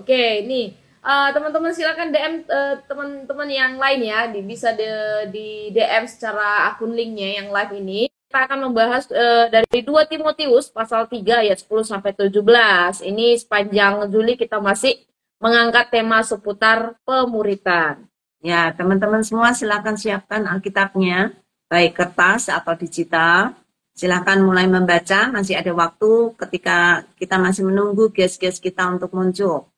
Oke, ini teman-teman silakan DM teman-teman yang lain ya, bisa di DM secara akun linknya yang live ini. Kita akan membahas dari 2 Timotius pasal 3 ayat 10 sampai 17. Ini sepanjang Juli kita masih mengangkat tema seputar pemuritan. Ya, teman-teman semua silakan siapkan Alkitabnya, baik kertas atau digital. Silakan mulai membaca, masih ada waktu ketika kita masih menunggu guest-guest kita untuk muncul.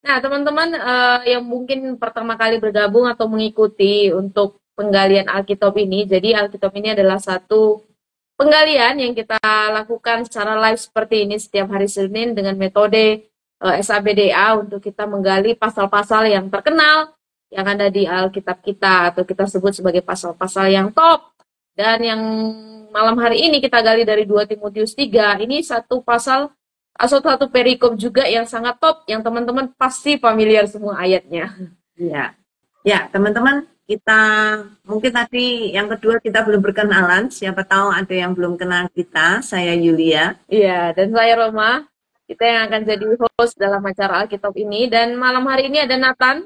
Nah, teman-teman yang mungkin pertama kali bergabung atau mengikuti untuk penggalian Alkitab ini, jadi Alkitab ini adalah satu penggalian yang kita lakukan secara live seperti ini setiap hari Senin dengan metode SABDA untuk kita menggali pasal-pasal yang terkenal yang ada di Alkitab kita, atau kita sebut sebagai pasal-pasal yang top. Dan yang malam hari ini kita gali dari 2 Timotius 3, ini satu pasal atau satu perikop juga yang sangat top, yang teman-teman pasti familiar semua ayatnya. Ya, ya teman-teman, kita mungkin tadi yang kedua kita belum berkenalan, siapa tahu ada yang belum kenal kita. Saya Yulia. Iya, dan saya Roma. Kita yang akan jadi host dalam acara Alkitab ini. Dan malam hari ini ada Nathan.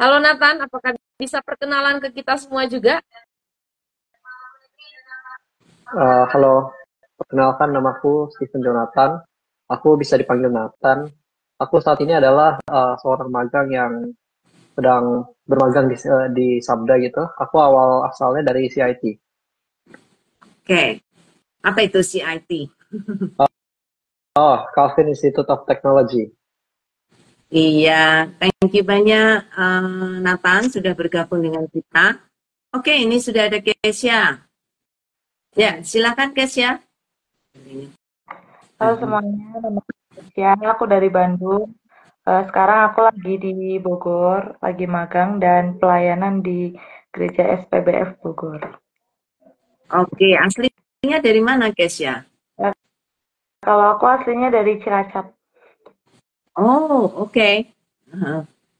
Halo Nathan, apakah bisa perkenalan ke kita semua juga? Halo, perkenalkan namaku Stephen Jonathan. Aku bisa dipanggil Nathan. Aku saat ini adalah seorang magang yang sedang bermagang di Sabda gitu. Aku awal asalnya dari CIT. Oke, apa itu CIT? Calvin Institute of Technology. Iya, thank you banyak Nathan sudah bergabung dengan kita. Oke, ini sudah ada Kesia. Ya, silakan Kesia. Halo semuanya, nama Kesia, aku dari Bandung. Sekarang aku lagi di Bogor, lagi magang dan pelayanan di Gereja SPBF Bogor. Oke, aslinya dari mana Kesia? Kalau aku aslinya dari Cilacap. Oh, oke.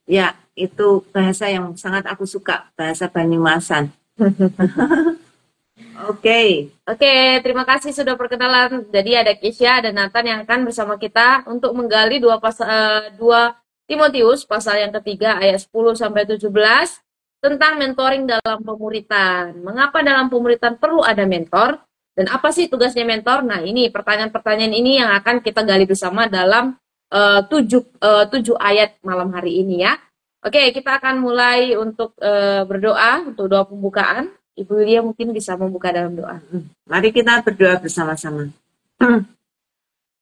Ya, itu bahasa yang sangat aku suka, bahasa Banyumasan. Oke, terima kasih sudah perkenalan. Jadi ada Kesia, ada Nathan yang akan bersama kita untuk menggali 2 Timotius pasal yang ketiga ayat 10 sampai 17 tentang mentoring dalam pemuritan. Mengapa dalam pemuritan perlu ada mentor dan apa sih tugasnya mentor? Nah, ini pertanyaan-pertanyaan ini yang akan kita gali bersama dalam 7 ayat malam hari ini ya. Oke, kita akan mulai untuk berdoa, untuk doa pembukaan. Ibu Yulia mungkin bisa membuka dalam doa. Mari kita berdoa bersama-sama.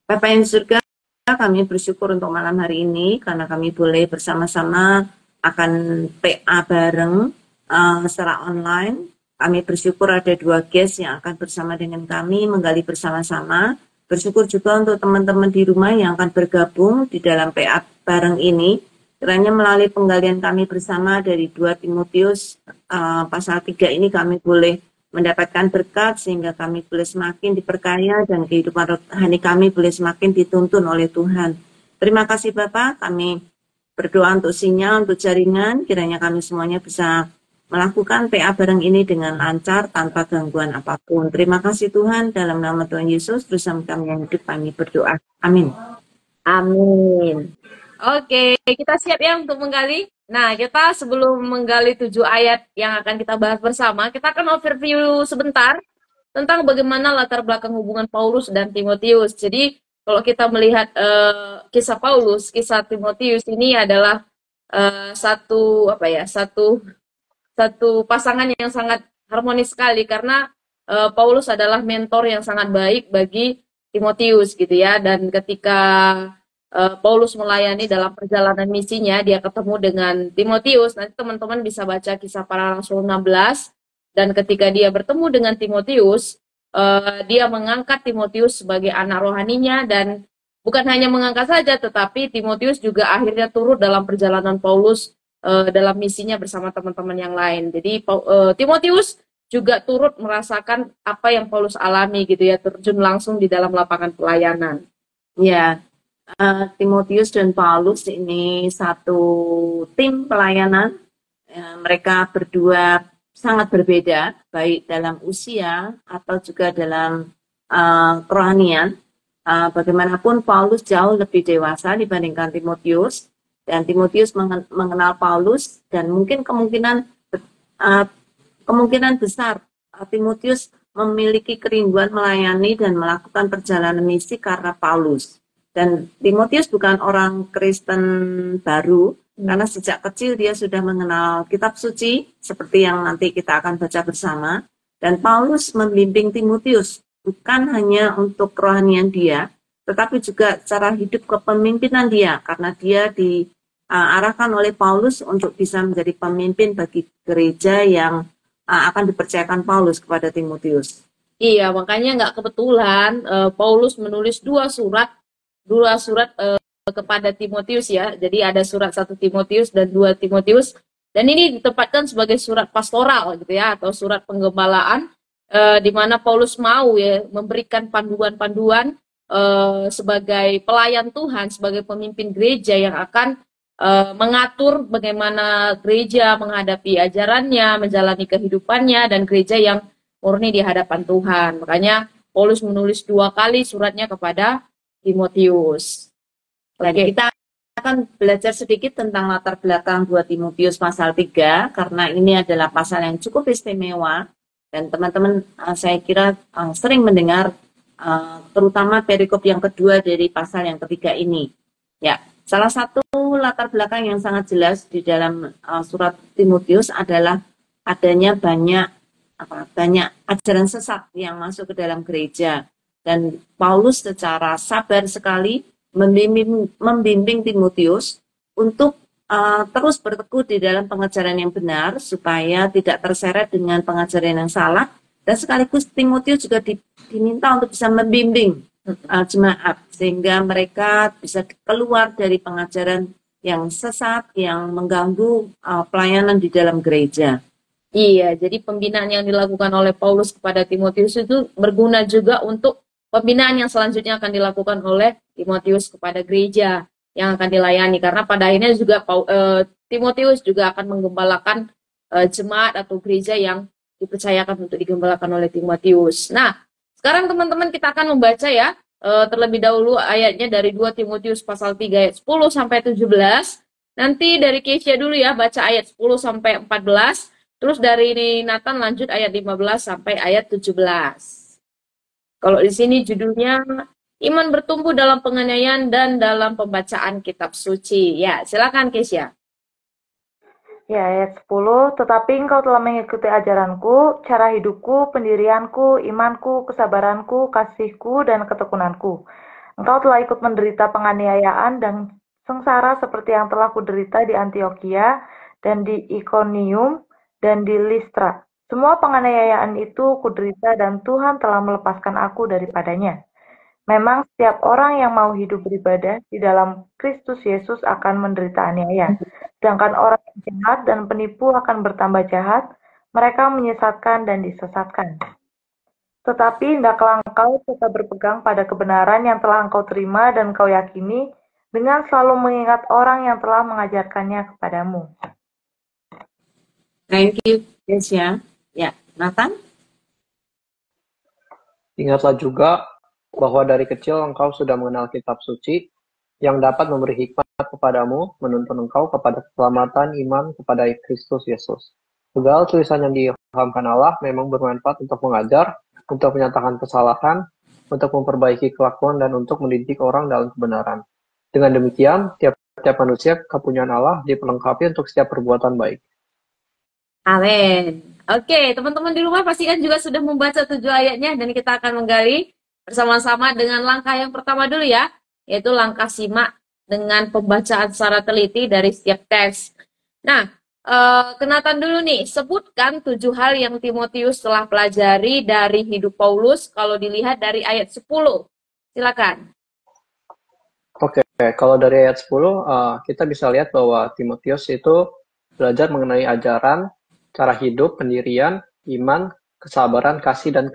Bapa yang di surga, kami bersyukur untuk malam hari ini karena kami boleh bersama-sama akan PA bareng secara online. Kami bersyukur ada 2 guest yang akan bersama dengan kami menggali bersama-sama. Bersyukur juga untuk teman-teman di rumah yang akan bergabung di dalam PA bareng ini. Kiranya melalui penggalian kami bersama dari 2 Timotius pasal 3 ini kami boleh mendapatkan berkat sehingga kami boleh semakin diperkaya dan kehidupan rohani kami boleh semakin dituntun oleh Tuhan. Terima kasih Bapak, kami berdoa untuk sinyal, untuk jaringan, kiranya kami semuanya bisa melakukan PA bareng ini dengan lancar tanpa gangguan apapun. Terima kasih Tuhan, dalam nama Tuhan Yesus, bersama kami yang hidup kami berdoa. Amin. Amin. Oke, kita siap ya untuk menggali. Nah, kita sebelum menggali 7 ayat yang akan kita bahas bersama, kita akan overview sebentar tentang bagaimana latar belakang hubungan Paulus dan Timotius. Jadi, kalau kita melihat kisah Paulus, kisah Timotius ini adalah satu pasangan yang sangat harmonis sekali karena Paulus adalah mentor yang sangat baik bagi Timotius gitu ya, dan ketika Paulus melayani dalam perjalanan misinya, dia ketemu dengan Timotius. Nanti teman-teman bisa baca Kisah Para Rasul 16, dan ketika dia bertemu dengan Timotius, dia mengangkat Timotius sebagai anak rohaninya, dan bukan hanya mengangkat saja, tetapi Timotius juga akhirnya turut dalam perjalanan Paulus dalam misinya bersama teman-teman yang lain. Jadi Timotius juga turut merasakan apa yang Paulus alami gitu ya, terjun langsung di dalam lapangan pelayanan. Ya, Timotius dan Paulus ini satu tim pelayanan. Mereka berdua sangat berbeda, baik dalam usia atau juga dalam kerohanian. Bagaimanapun Paulus jauh lebih dewasa dibandingkan Timotius. dan Timotius mengenal Paulus, dan mungkin kemungkinan besar Timotius memiliki kerinduan melayani dan melakukan perjalanan misi karena Paulus. Dan Timotius bukan orang Kristen baru, karena sejak kecil dia sudah mengenal kitab suci, seperti yang nanti kita akan baca bersama. Dan Paulus membimbing Timotius, bukan hanya untuk kerohanian dia, tetapi juga cara hidup kepemimpinan dia, karena dia diarahkan oleh Paulus untuk bisa menjadi pemimpin bagi gereja yang akan dipercayakan Paulus kepada Timotius. Iya, makanya nggak kebetulan Paulus menulis dua surat kepada Timotius ya. Jadi ada surat 1 Timotius dan 2 Timotius. Dan ini ditempatkan sebagai surat pastoral gitu ya, atau surat penggembalaan, di mana Paulus mau ya memberikan panduan-panduan sebagai pelayan Tuhan, sebagai pemimpin gereja yang akan mengatur bagaimana gereja menghadapi ajarannya, menjalani kehidupannya, dan gereja yang murni di hadapan Tuhan. Makanya Paulus menulis 2 kali suratnya kepada Timotius. Dan kita akan belajar sedikit tentang latar belakang 2 Timotius pasal 3, karena ini adalah pasal yang cukup istimewa, dan teman-teman saya kira sering mendengar terutama perikop yang kedua dari pasal yang ketiga ini. Ya, salah satu latar belakang yang sangat jelas di dalam surat Timotius adalah adanya banyak ajaran sesat yang masuk ke dalam gereja, dan Paulus secara sabar sekali membimbing Timotius untuk terus berteguh di dalam pengajaran yang benar supaya tidak terseret dengan pengajaran yang salah, dan sekaligus Timotius juga diminta untuk bisa membimbing jemaat sehingga mereka bisa keluar dari pengajaran yang sesat yang mengganggu pelayanan di dalam gereja. Iya, jadi pembinaan yang dilakukan oleh Paulus kepada Timotius itu berguna juga untuk pembinaan yang selanjutnya akan dilakukan oleh Timotius kepada gereja yang akan dilayani, karena pada akhirnya juga Timotius juga akan menggembalakan jemaat atau gereja yang dipercayakan untuk digembalakan oleh Timotius. Nah, sekarang teman-teman kita akan membaca ya terlebih dahulu ayatnya dari 2 Timotius pasal 3 ayat 10 sampai 17. Nanti dari Keisha dulu ya baca ayat 10 sampai 14. Terus dari Nathan lanjut ayat 15 sampai ayat 17. Kalau di sini judulnya Iman bertumbuh dalam penganiayaan dan dalam pembacaan kitab suci. Ya, silakan Keisha. Ya, ayat 10, tetapi engkau telah mengikuti ajaranku, cara hidupku, pendirianku, imanku, kesabaranku, kasihku, dan ketekunanku. Engkau telah ikut menderita penganiayaan dan sengsara seperti yang telah kuderita di Antioquia dan di Iconium dan di Listra. Semua penganiayaan itu kuderita dan Tuhan telah melepaskan aku daripadanya. Memang setiap orang yang mau hidup beribadah di dalam Kristus Yesus akan menderita aniaya. Sedangkan orang yang jahat dan penipu akan bertambah jahat, mereka menyesatkan dan disesatkan. Tetapi hendaklah engkau tetap berpegang pada kebenaran yang telah engkau terima dan engkau yakini, dengan selalu mengingat orang yang telah mengajarkannya kepadamu. Thank you, Keisha. Ya, Nathan? Ingatlah juga bahwa dari kecil engkau sudah mengenal kitab suci yang dapat memberi hikmat kepadamu, menuntun engkau kepada keselamatan iman kepada Kristus Yesus. Segala tulisan yang diilhamkan Allah memang bermanfaat untuk mengajar, untuk menyatakan kesalahan, untuk memperbaiki kelakuan, dan untuk mendidik orang dalam kebenaran. Dengan demikian, tiap-tiap manusia kepunyaan Allah diperlengkapi untuk setiap perbuatan baik. Amin. Oke, teman-teman di rumah pastikan juga sudah membaca 7 ayatnya, dan kita akan menggali bersama-sama dengan langkah yang pertama dulu ya, yaitu langkah simak dengan pembacaan secara teliti dari setiap teks. Nah, Nathan dulu nih, sebutkan 7 hal yang Timotius telah pelajari dari hidup Paulus kalau dilihat dari ayat 10. Silakan. Oke, kalau dari ayat 10, kita bisa lihat bahwa Timotius itu belajar mengenai ajaran, cara hidup, pendirian, iman, kesabaran, kasih, dan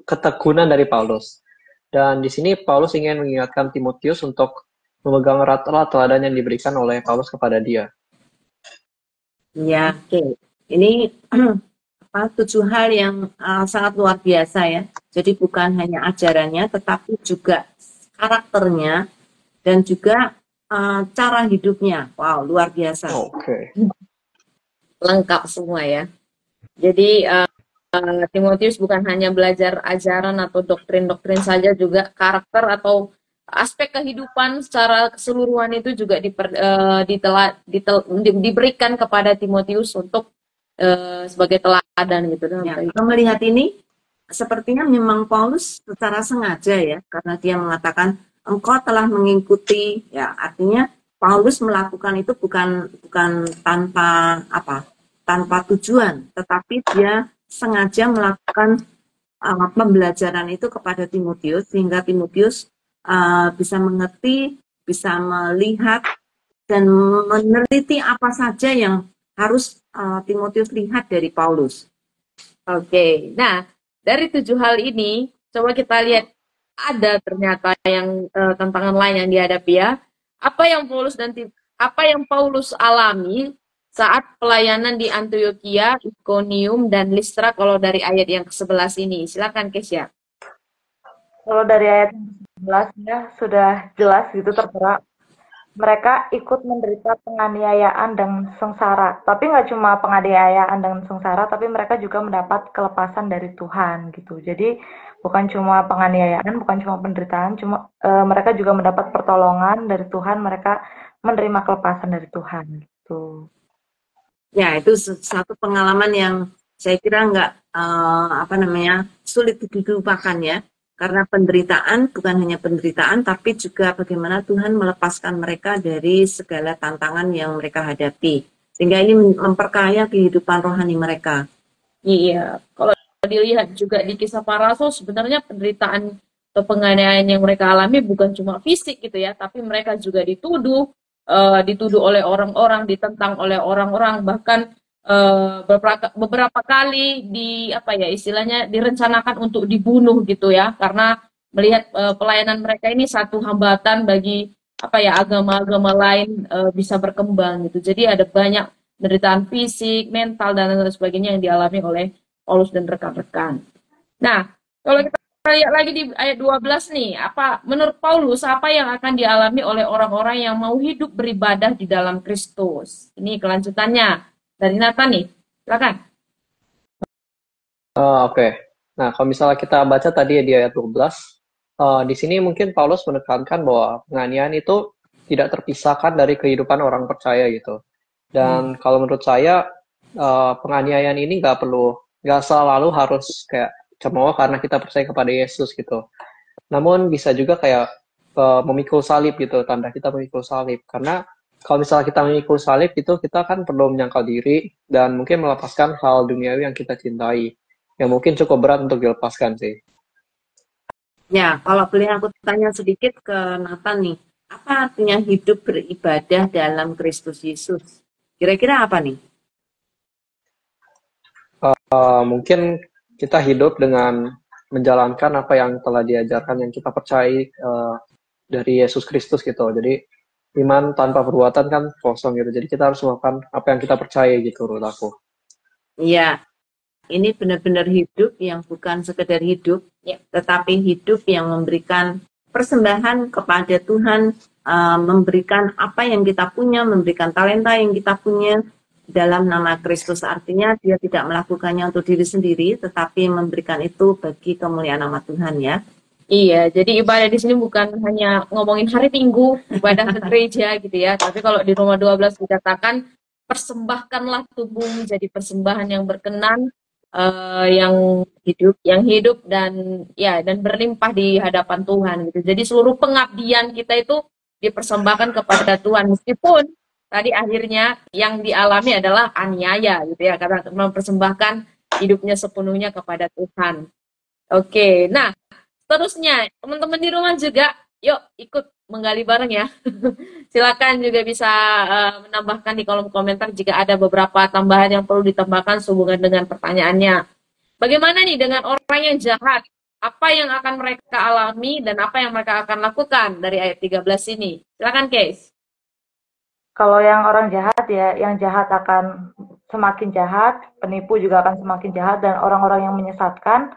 ketekunan dari Paulus. Dan di sini Paulus ingin mengingatkan Timotius untuk memegang erat-erat teladan yang diberikan oleh Paulus kepada dia. Ya, oke. Ini 7 hal yang sangat luar biasa ya. Jadi bukan hanya ajarannya, tetapi juga karakternya, dan juga cara hidupnya. Wow, luar biasa. Oke. Lengkap semua ya. Jadi Timotius bukan hanya belajar ajaran atau doktrin-doktrin saja, juga karakter atau aspek kehidupan secara keseluruhan itu juga diberikan kepada Timotius untuk sebagai teladan gitu. Ya, kita melihat ini sepertinya memang Paulus secara sengaja ya, karena dia mengatakan engkau telah mengikuti, ya artinya Paulus melakukan itu bukan tanpa tujuan, tetapi dia sengaja melakukan pembelajaran itu kepada Timotius sehingga Timotius bisa mengerti, bisa melihat dan meneliti apa saja yang harus Timotius lihat dari Paulus. Oke, nah dari 7 hal ini coba kita lihat ada ternyata yang tantangan lain yang dihadapi ya. Apa yang Paulus alami saat pelayanan di Antioquia, Iconium, dan Listra kalau dari ayat yang ke-11 ini. Silakan Kesya. Kalau dari ayat 11 ya sudah jelas gitu tertera. Mereka ikut menderita penganiayaan dan sengsara. Tapi nggak cuma penganiayaan dan sengsara, tapi mereka juga mendapat kelepasan dari Tuhan gitu. Jadi bukan cuma penganiayaan, bukan cuma penderitaan, mereka juga mendapat pertolongan dari Tuhan. Mereka menerima kelepasan dari Tuhan gitu. Ya, itu satu pengalaman yang saya kira nggak sulit dilupakan ya. Karena penderitaan bukan hanya penderitaan, tapi juga bagaimana Tuhan melepaskan mereka dari segala tantangan yang mereka hadapi. Sehingga ini memperkaya kehidupan rohani mereka. Iya, kalau dilihat juga di kisah para rasul, sebenarnya penderitaan atau penganiayaan yang mereka alami bukan cuma fisik gitu ya, tapi mereka juga dituduh oleh orang-orang, ditentang oleh orang-orang, bahkan beberapa kali istilahnya direncanakan untuk dibunuh gitu ya, karena melihat pelayanan mereka ini satu hambatan bagi agama-agama lain bisa berkembang gitu. Jadi ada banyak penderitaan fisik, mental dan lain sebagainya yang dialami oleh Paulus dan rekan-rekan. Nah, kalau kita lihat lagi di ayat 12 nih, menurut Paulus apa yang akan dialami oleh orang-orang yang mau hidup beribadah di dalam Kristus? Ini kelanjutannya. Dari Nathan nih, silakan. Oke. Nah, kalau misalnya kita baca tadi di ayat 12, di sini mungkin Paulus menekankan bahwa penganiayaan itu tidak terpisahkan dari kehidupan orang percaya gitu. Dan kalau menurut saya, penganiayaan ini nggak selalu harus kayak cemooh karena kita percaya kepada Yesus gitu. Namun bisa juga kayak memikul salib gitu, tanda kita memikul salib. Karena kalau misalnya kita memikul salib itu kita kan perlu menyangkal diri dan mungkin melepaskan hal duniawi yang kita cintai, yang mungkin cukup berat untuk dilepaskan sih. Ya, kalau boleh aku tanya sedikit ke Nathan nih, apa artinya hidup beribadah dalam Kristus Yesus? Kira-kira apa nih? Mungkin kita hidup dengan menjalankan apa yang telah diajarkan, yang kita percayai dari Yesus Kristus gitu. Jadi iman tanpa perbuatan kan kosong gitu. Jadi kita harus melakukan apa yang kita percaya gitu menurut aku. Iya, ini benar-benar hidup yang bukan sekedar hidup, ya, tetapi hidup yang memberikan persembahan kepada Tuhan, memberikan apa yang kita punya, memberikan talenta yang kita punya dalam nama Kristus. Artinya dia tidak melakukannya untuk diri sendiri, tetapi memberikan itu bagi kemuliaan nama Tuhan ya. Iya, jadi ibadah di sini bukan hanya ngomongin hari Minggu, ibadah ke gereja gitu ya. Tapi kalau di Roma 12 dikatakan, persembahkanlah tubuhmu jadi persembahan yang berkenan, yang hidup dan berlimpah di hadapan Tuhan gitu. Jadi seluruh pengabdian kita itu dipersembahkan kepada Tuhan, meskipun tadi akhirnya yang dialami adalah aniaya gitu ya, karena mempersembahkan hidupnya sepenuhnya kepada Tuhan. Oke, nah seterusnya, teman-teman di rumah juga, yuk ikut menggali bareng ya. Silakan juga bisa menambahkan di kolom komentar jika ada beberapa tambahan yang perlu ditambahkan sehubungan dengan pertanyaannya. Bagaimana nih dengan orang yang jahat? Apa yang akan mereka alami dan apa yang mereka akan lakukan dari ayat 13 ini? Silakan, Case. Kalau yang orang jahat ya, yang jahat akan semakin jahat, penipu juga akan semakin jahat, dan orang-orang yang menyesatkan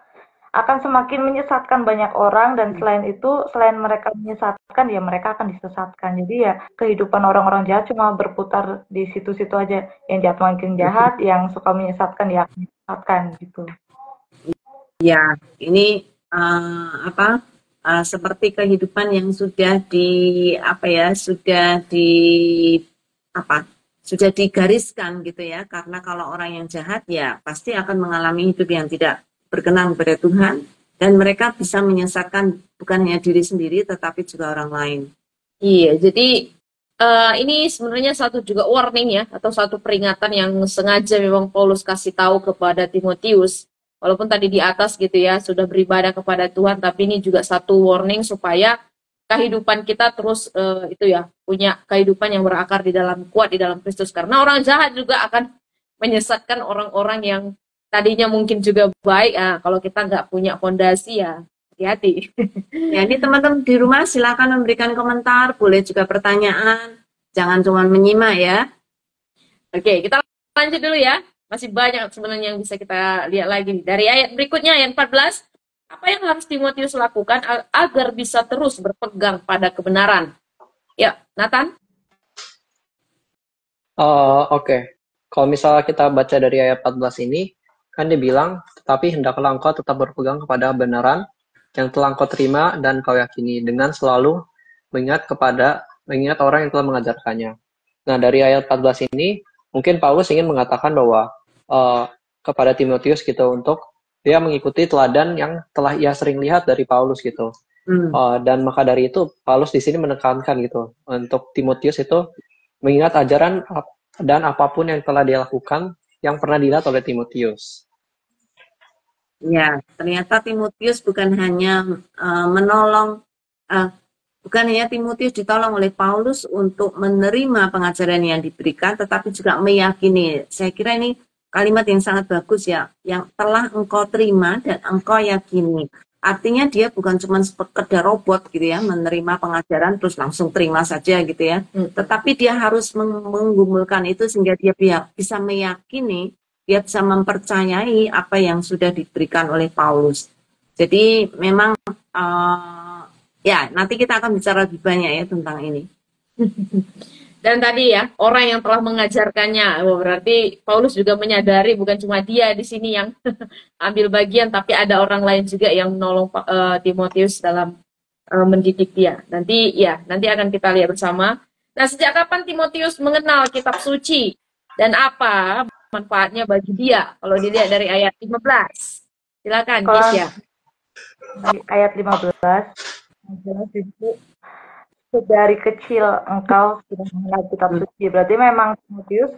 akan semakin menyesatkan banyak orang, dan selain itu, selain mereka menyesatkan, ya mereka akan disesatkan. Jadi ya kehidupan orang-orang jahat cuma berputar di situ-situ aja. Yang jahat makin jahat, yang suka menyesatkan ya akan disesatkan gitu. Ya, ini seperti kehidupan yang sudah sudah digariskan gitu ya. Karena kalau orang yang jahat ya pasti akan mengalami hidup yang tidak berkenan kepada Tuhan, dan mereka bisa menyesatkan bukan hanya diri sendiri tetapi juga orang lain. Iya, jadi ini sebenarnya satu juga warning ya, atau satu peringatan yang sengaja memang Paulus kasih tahu kepada Timotius. Walaupun tadi di atas gitu ya, sudah beribadah kepada Tuhan, tapi ini juga satu warning supaya kehidupan kita terus itu ya, punya kehidupan yang berakar kuat di dalam Kristus. Karena orang jahat juga akan menyesatkan orang-orang yang tadinya mungkin juga baik. Kalau kita nggak punya fondasi ya hati-hati. Ya, ini teman-teman di rumah silakan memberikan komentar, boleh juga pertanyaan, jangan cuma menyimak ya. Oke, kita lanjut dulu ya. Masih banyak sebenarnya yang bisa kita lihat lagi. Dari ayat berikutnya, ayat 14, apa yang harus Timotius lakukan agar bisa terus berpegang pada kebenaran? Ya, Nathan? Oke. Kalau misalnya kita baca dari ayat 14 ini, kan dia bilang, tetapi hendaklah engkau tetap berpegang kepada kebenaran yang telah engkau terima dan kau yakini, dengan selalu mengingat orang yang telah mengajarkannya. Nah, dari ayat 14 ini, mungkin Paulus ingin mengatakan bahwa kepada Timotius gitu, untuk dia mengikuti teladan yang telah ia sering lihat dari Paulus gitu. Dan maka dari itu Paulus di sini menekankan gitu untuk Timotius itu mengingat ajaran dan apapun yang telah dia lakukan yang pernah dilihat oleh Timotius. Ya, ternyata Timotius bukan hanya bukan hanya Timotius ditolong oleh Paulus untuk menerima pengajaran yang diberikan, tetapi juga meyakini. Saya kira ini kalimat yang sangat bagus ya, yang telah engkau terima dan engkau yakini. Artinya dia bukan cuma sekedar robot gitu ya, menerima pengajaran terus langsung terima saja gitu ya. Tetapi dia harus menggumulkan itu sehingga dia bisa meyakini, dia bisa mempercayai apa yang sudah diberikan oleh Paulus. Jadi memang ya nanti kita akan bicara lebih banyak ya tentang ini. Dan tadi ya, orang yang telah mengajarkannya, berarti Paulus juga menyadari bukan cuma dia di sini yang ambil bagian, tapi ada orang lain juga yang menolong Timotius dalam mendidik dia. Nanti akan kita lihat bersama. Nah, sejak kapan Timotius mengenal kitab suci dan apa manfaatnya bagi dia? Kalau dilihat dari ayat 15. Silakan, Kisya. Di ayat 15, jelas itu dari kecil engkau sudah mengenal kitab suci. Berarti memang Timotius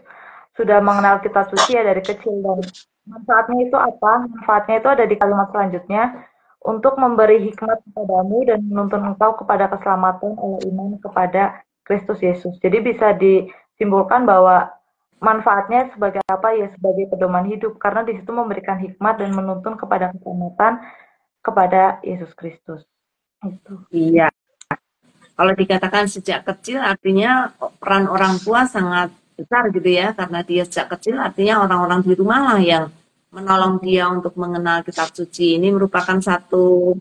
sudah mengenal kitab suci ya dari kecil. Dan manfaatnya itu apa? Manfaatnya itu ada di kalimat selanjutnya, untuk memberi hikmat kepadamu dan menuntun engkau kepada keselamatan oleh iman kepada Kristus Yesus. Jadi bisa disimpulkan bahwa manfaatnya sebagai apa ya? Sebagai pedoman hidup, karena di situ memberikan hikmat dan menuntun kepada keselamatan kepada Yesus Kristus. Itu. Iya. Kalau dikatakan sejak kecil artinya peran orang tua sangat besar gitu ya, karena dia sejak kecil artinya orang-orang di rumah lah yang menolong dia untuk mengenal kitab suci. Ini merupakan satu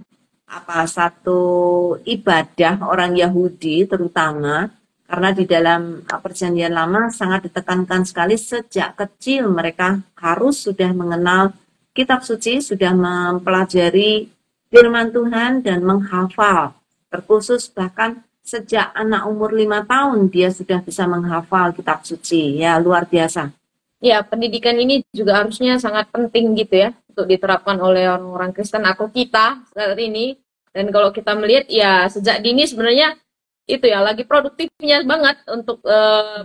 ibadah orang Yahudi terutama, karena di dalam Perjanjian Lama sangat ditekankan sekali sejak kecil mereka harus sudah mengenal kitab suci, sudah mempelajari firman Tuhan dan menghafal. Terkhusus bahkan sejak anak umur 5 tahun dia sudah bisa menghafal kitab suci. Ya, luar biasa. Ya, pendidikan ini juga harusnya sangat penting gitu ya, untuk diterapkan oleh orang-orang Kristen atau kita saat ini. Dan kalau kita melihat ya sejak dini sebenarnya itu ya lagi produktifnya banget untuk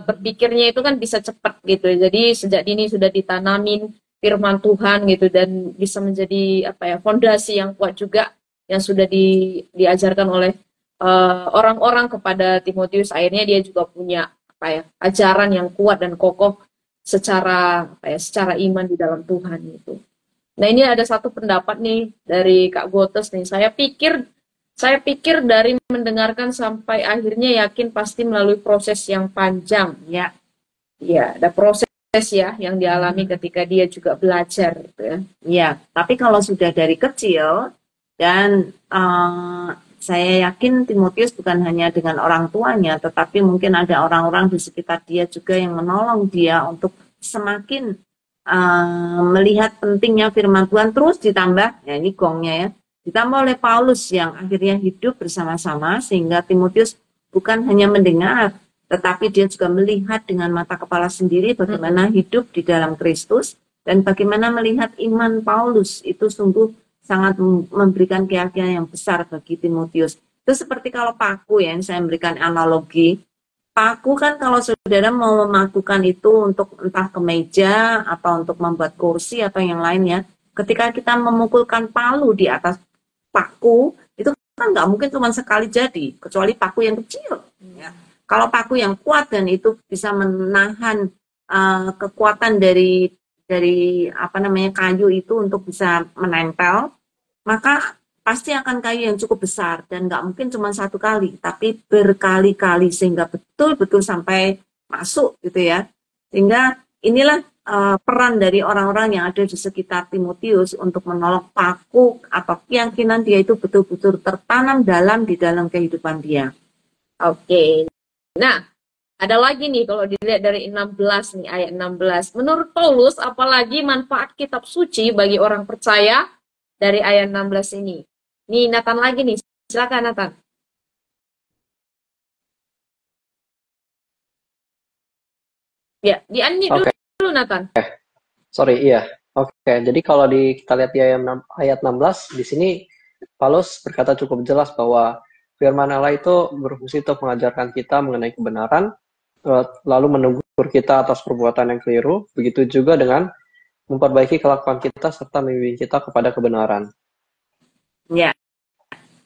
berpikirnya itu kan bisa cepat gitu. Jadi sejak dini sudah ditanamin firman Tuhan gitu, dan bisa menjadi fondasi yang kuat juga yang sudah diajarkan oleh orang-orang kepada Timotius. Akhirnya dia juga punya ajaran yang kuat dan kokoh secara iman di dalam Tuhan itu. Nah, ini ada satu pendapat nih dari Kak Gotes nih. Saya pikir dari mendengarkan sampai akhirnya yakin pasti melalui proses yang panjang. Ya, ada proses ya yang dialami ketika dia juga belajar gitu ya. Ya, tapi kalau sudah dari kecil dan saya yakin Timotius bukan hanya dengan orang tuanya, tetapi mungkin ada orang-orang di sekitar dia juga yang menolong dia untuk semakin melihat pentingnya firman Tuhan, terus ditambah, ya ini gongnya ya, ditambah oleh Paulus yang akhirnya hidup bersama-sama sehingga Timotius bukan hanya mendengar, tetapi dia juga melihat dengan mata kepala sendiri bagaimana hidup di dalam Kristus dan bagaimana melihat iman Paulus itu sungguh sangat memberikan keyakinan yang besar bagi Timotius. Itu seperti kalau paku ya, saya memberikan analogi. Paku kan kalau saudara mau memakukan itu untuk entah kemeja atau untuk membuat kursi atau yang lainnya, ketika kita memukulkan palu di atas paku, itu kan nggak mungkin cuma sekali jadi, kecuali paku yang kecil. Ya. Kalau paku yang kuat dan itu bisa menahan kekuatan dari apa namanya kayu itu untuk bisa menempel, maka pasti akan kayu yang cukup besar dan nggak mungkin cuma satu kali, tapi berkali-kali sehingga betul-betul sampai masuk gitu ya. Sehingga inilah peran dari orang-orang yang ada di sekitar Timotius untuk menolong paku atau keyakinan dia itu betul-betul tertanam di dalam kehidupan dia. Oke. Nah, ada lagi nih kalau dilihat dari 16 nih, ayat 16. Menurut Paulus, apalagi manfaat kitab suci bagi orang percaya dari ayat 16 ini? Nih, Nathan lagi nih. Silakan, Nathan. Ya, di-unmute dulu, Nathan. Sorry, iya. Oke, jadi kalau kita lihat di ayat 16, di sini Paulus berkata cukup jelas bahwa firman Allah itu berfungsi untuk mengajarkan kita mengenai kebenaran, lalu menegur kita atas perbuatan yang keliru, begitu juga dengan memperbaiki kelakuan kita serta membimbing kita kepada kebenaran. Ya,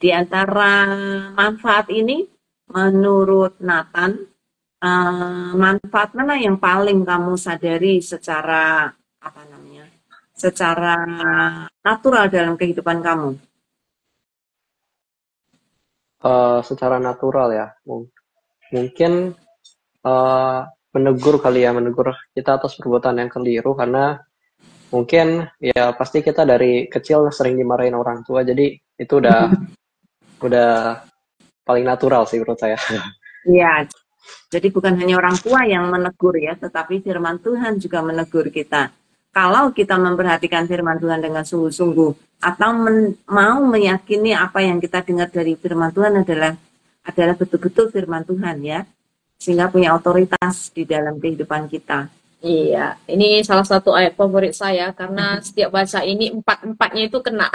di antara manfaat ini, menurut Nathan, manfaat mana yang paling kamu sadari secara secara natural dalam kehidupan kamu? Secara natural ya, mungkin menegur kali ya, menegur kita atas perbuatan yang keliru, karena mungkin ya pasti kita dari kecil sering dimarahin orang tua, jadi itu udah paling natural sih menurut saya. Iya, jadi bukan hanya orang tua yang menegur ya, tetapi firman Tuhan juga menegur kita. Kalau kita memperhatikan firman Tuhan dengan sungguh-sungguh atau mau meyakini apa yang kita dengar dari firman Tuhan adalah betul-betul firman Tuhan ya, sehingga punya otoritas di dalam kehidupan kita. Iya, ini salah satu ayat favorit saya karena setiap baca ini empat-empatnya itu kena.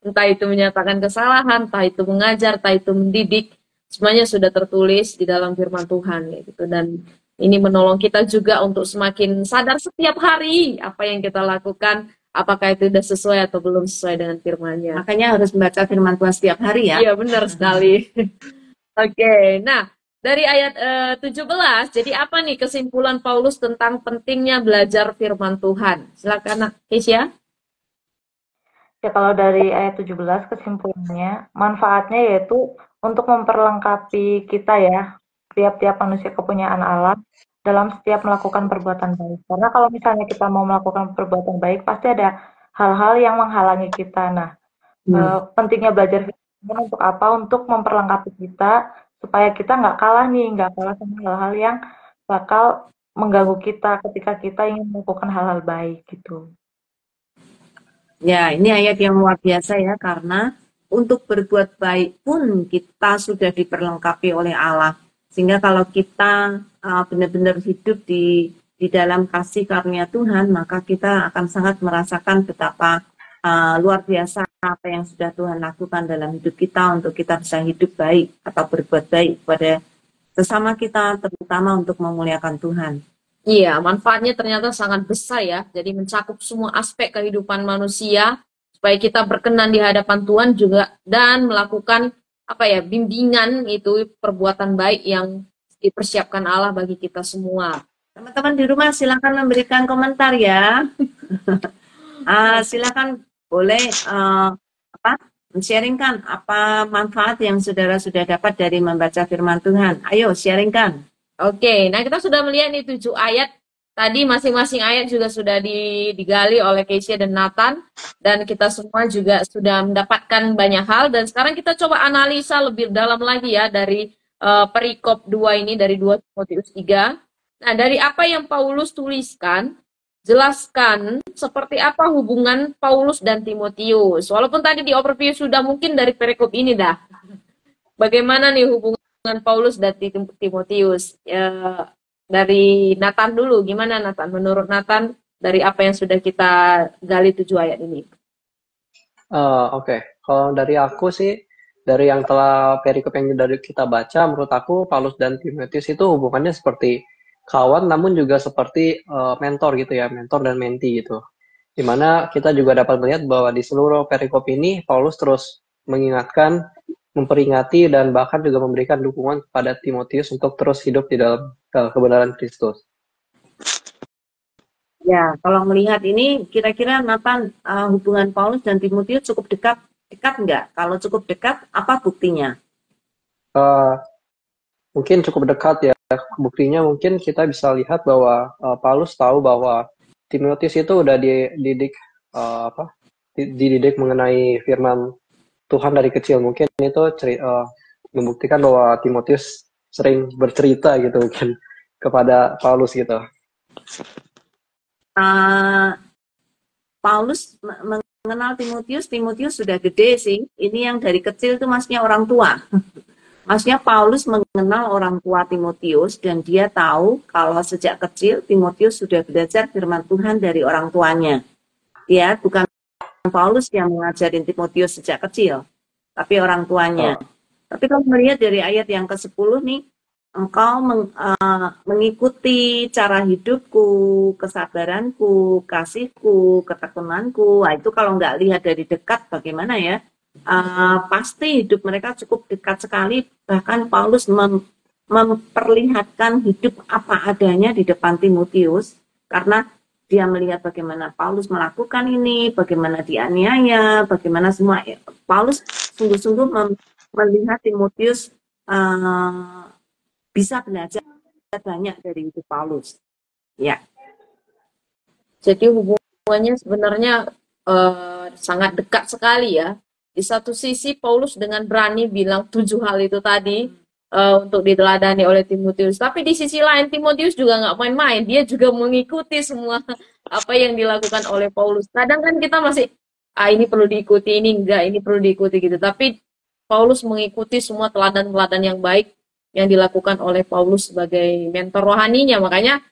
Entah itu menyatakan kesalahan, entah itu mengajar, entah itu mendidik, semuanya sudah tertulis di dalam firman Tuhan gitu. Dan ini menolong kita juga untuk semakin sadar setiap hari apa yang kita lakukan, apakah itu sudah sesuai atau belum sesuai dengan firman-Nya. Makanya harus membaca firman Tuhan setiap hari ya. Iya, benar sekali. Oke, nah dari ayat 17, jadi apa nih kesimpulan Paulus tentang pentingnya belajar firman Tuhan? Silakan, Keisha. Ya, kalau dari ayat 17 kesimpulannya, manfaatnya yaitu untuk memperlengkapi kita ya, tiap-tiap manusia kepunyaan Allah dalam setiap melakukan perbuatan baik. Karena kalau misalnya kita mau melakukan perbuatan baik, pasti ada hal-hal yang menghalangi kita. Nah, pentingnya belajar firman Tuhan untuk apa? Untuk memperlengkapi kita, supaya kita nggak kalah sama hal-hal yang bakal mengganggu kita ketika kita ingin melakukan hal-hal baik gitu. Ya, ini ayat yang luar biasa ya, karena untuk berbuat baik pun kita sudah diperlengkapi oleh Allah. Sehingga kalau kita benar-benar hidup di dalam kasih karunia Tuhan, maka kita akan sangat merasakan betapa luar biasa apa yang sudah Tuhan lakukan dalam hidup kita untuk kita bisa hidup baik atau berbuat baik kepada sesama kita, terutama untuk memuliakan Tuhan. Iya, manfaatnya ternyata sangat besar ya. Jadi mencakup semua aspek kehidupan manusia supaya kita berkenan di hadapan Tuhan juga dan melakukan bimbingan itu perbuatan baik yang dipersiapkan Allah bagi kita semua. Teman-teman di rumah silakan memberikan komentar ya. Silakan boleh men-sharingkan apa manfaat yang saudara sudah dapat dari membaca firman Tuhan. Ayo sharingkan. Oke, nah kita sudah melihat nih 7 ayat Tadi masing-masing ayat juga sudah digali oleh Keisha dan Nathan, dan kita semua juga sudah mendapatkan banyak hal. Dan sekarang kita coba analisa lebih dalam lagi ya dari perikop 2 ini, dari 2 Timotius 3. Nah, dari apa yang Paulus tuliskan, jelaskan seperti apa hubungan Paulus dan Timotius. Walaupun tadi di overview sudah, mungkin dari perikop ini dah. Bagaimana nih hubungan Paulus dan Timotius? Dari Nathan dulu, gimana Nathan? Menurut Nathan, dari apa yang sudah kita gali 7 ayat ini? Oke. Kalau dari aku sih, dari yang telah perikop yang dari kita baca, menurut aku Paulus dan Timotius itu hubungannya seperti kawan, namun juga seperti mentor gitu ya, mentor dan mentee gitu. Dimana kita juga dapat melihat bahwa di seluruh perikop ini, Paulus terus mengingatkan, memperingati, dan bahkan juga memberikan dukungan kepada Timotius untuk terus hidup di dalam kebenaran Kristus. Ya, kalau melihat ini, kira-kira Nathan, hubungan Paulus dan Timotius cukup dekat nggak? Kalau cukup dekat, apa buktinya? Mungkin cukup dekat ya. Buktinya mungkin kita bisa lihat bahwa Paulus tahu bahwa Timotius itu udah dididik mengenai firman Tuhan dari kecil. Mungkin itu membuktikan bahwa Timotius sering bercerita gitu mungkin kepada Paulus gitu. Paulus mengenal Timotius sudah gede sih. Ini yang dari kecil itu maksudnya orang tua. Maksudnya Paulus mengenal orang tua Timotius dan dia tahu kalau sejak kecil Timotius sudah belajar firman Tuhan dari orang tuanya. Ya, bukan Paulus yang mengajarin Timotius sejak kecil, tapi orang tuanya. Tapi kalau melihat dari ayat yang ke-10 nih, engkau mengikuti cara hidupku, kesabaranku, kasihku, ketekunanku. Nah, itu kalau nggak lihat dari dekat bagaimana ya? Pasti hidup mereka cukup dekat sekali. Bahkan Paulus memperlihatkan hidup apa adanya di depan Timotius, karena dia melihat bagaimana Paulus melakukan ini, bagaimana dianiaya, bagaimana semua. Paulus sungguh-sungguh melihat Timotius bisa belajar banyak dari hidup Paulus. Ya. Jadi hubungannya sebenarnya sangat dekat sekali ya. Di satu sisi Paulus dengan berani bilang 7 hal itu tadi untuk diteladani oleh Timotius. Tapi di sisi lain Timotius juga nggak main-main. Dia juga mengikuti semua apa yang dilakukan oleh Paulus. Kadang kan kita masih, ini perlu diikuti, ini enggak, ini perlu diikuti gitu. Tapi Paulus mengikuti semua teladan-teladan yang baik yang dilakukan oleh Paulus sebagai mentor rohaninya. Makanya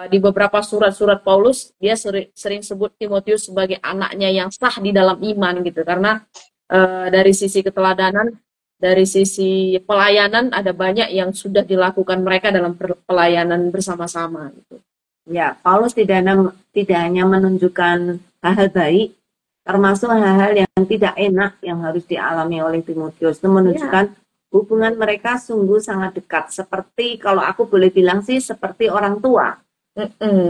di beberapa surat-surat Paulus, dia sering sebut Timotius sebagai anaknya yang sah di dalam iman gitu. Karena dari sisi keteladanan, dari sisi pelayanan ada banyak yang sudah dilakukan mereka dalam pelayanan bersama-sama gitu. Ya, Paulus tidak hanya menunjukkan hal-hal baik, termasuk hal-hal yang tidak enak yang harus dialami oleh Timotius. Itu menunjukkan hubungan mereka sungguh sangat dekat. Seperti kalau aku boleh bilang sih seperti orang tua.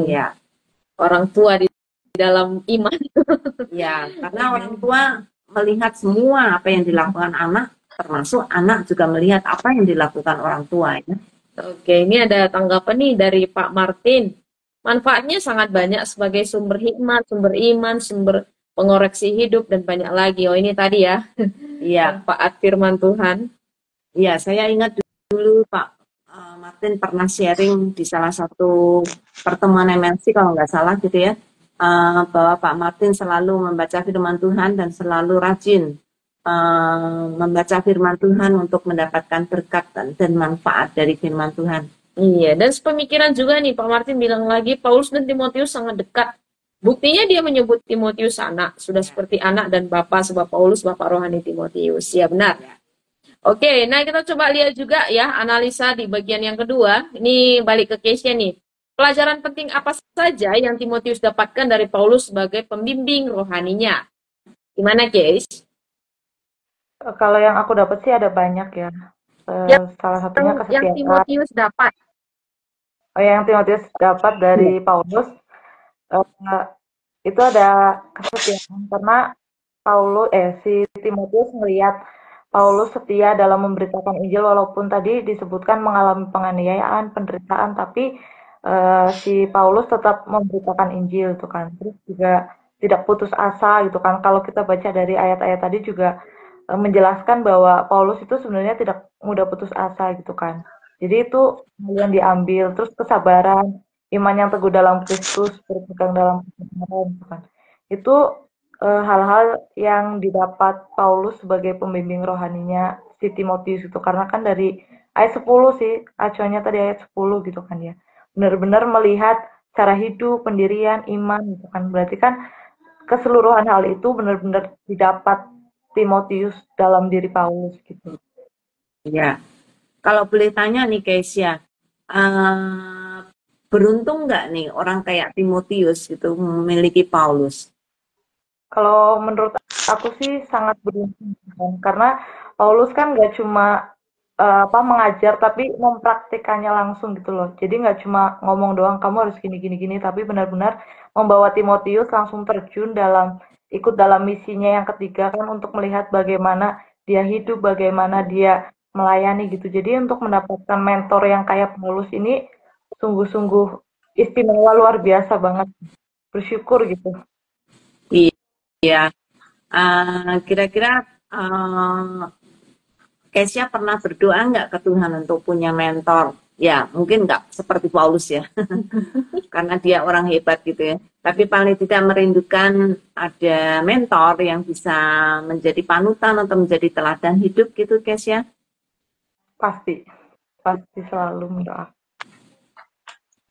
Ya, orang tua di dalam iman. Ya, karena orang tua melihat semua apa yang dilakukan anak, termasuk anak juga melihat apa yang dilakukan orang tua. Ya. Oke, ini ada tanggapan nih dari Pak Martin. Manfaatnya sangat banyak sebagai sumber hikmat, sumber iman, sumber pengoreksi hidup, dan banyak lagi. Oh, ini tadi ya. Iya, manfaat firman Tuhan. Iya, saya ingat dulu Pak Martin pernah sharing di salah satu pertemuan MLC kalau nggak salah gitu ya, bahwa Pak Martin selalu membaca firman Tuhan dan selalu rajin membaca firman Tuhan untuk mendapatkan berkat dan manfaat dari firman Tuhan. Iya, dan sepemikiran juga nih Pak Martin bilang lagi, Paulus dan Timotius sangat dekat. Buktinya dia menyebut Timotius anak, sudah seperti anak dan bapak, sebab Paulus bapak rohani Timotius. Ya benar. Oke, nah kita coba lihat juga ya analisa di bagian yang kedua. Ini balik ke case-nya nih. Pelajaran penting apa saja yang Timotius dapatkan dari Paulus sebagai pembimbing rohaninya? Gimana, Case? Kalau yang aku dapat sih ada banyak ya. Salah satunya kesetiaan. Yang Timotius dapat. Yang Timotius dapat dari Paulus itu ada kesetiaan, karena si Timotius melihat Paulus setia dalam memberitakan Injil, walaupun tadi disebutkan mengalami penganiayaan, penderitaan, tapi si Paulus tetap memberitakan Injil tuh kan. Terus juga tidak putus asa gitu kan. Kalau kita baca dari ayat-ayat tadi juga menjelaskan bahwa Paulus itu sebenarnya tidak mudah putus asa gitu kan. Jadi itu hal yang diambil, terus kesabaran, iman yang teguh dalam Kristus, berpegang dalam kebenaran gitu kan. Itu hal-hal yang didapat Paulus sebagai pembimbing rohaninya si Timotius itu karena kan dari ayat 10 sih, acuannya tadi ayat 10 gitu kan ya. Benar-benar melihat cara hidup, pendirian, iman gitu kan. Berarti kan keseluruhan hal itu benar-benar didapat Timotius dalam diri Paulus gitu. Ya, kalau boleh tanya nih Keisha, beruntung nggak nih orang kayak Timotius gitu memiliki Paulus? Kalau menurut aku sih sangat beruntung kan. Karena Paulus kan nggak cuma mengajar tapi mempraktikannya langsung gitu loh. Jadi nggak cuma ngomong doang kamu harus gini gini gini tapi benar-benar membawa Timotius langsung terjun dalam ikut dalam misinya yang ketiga kan untuk melihat bagaimana dia hidup, bagaimana dia melayani gitu. Jadi untuk mendapatkan mentor yang kayak Paulus ini sungguh-sungguh istimewa luar biasa banget. Bersyukur gitu. Iya, kira-kira Keisha pernah berdoa nggak ke Tuhan untuk punya mentor? Ya, mungkin nggak seperti Paulus ya, karena dia orang hebat gitu ya. Tapi paling tidak merindukan ada mentor yang bisa menjadi panutan atau menjadi teladan hidup gitu, Keisha. Pasti selalu mendoakan.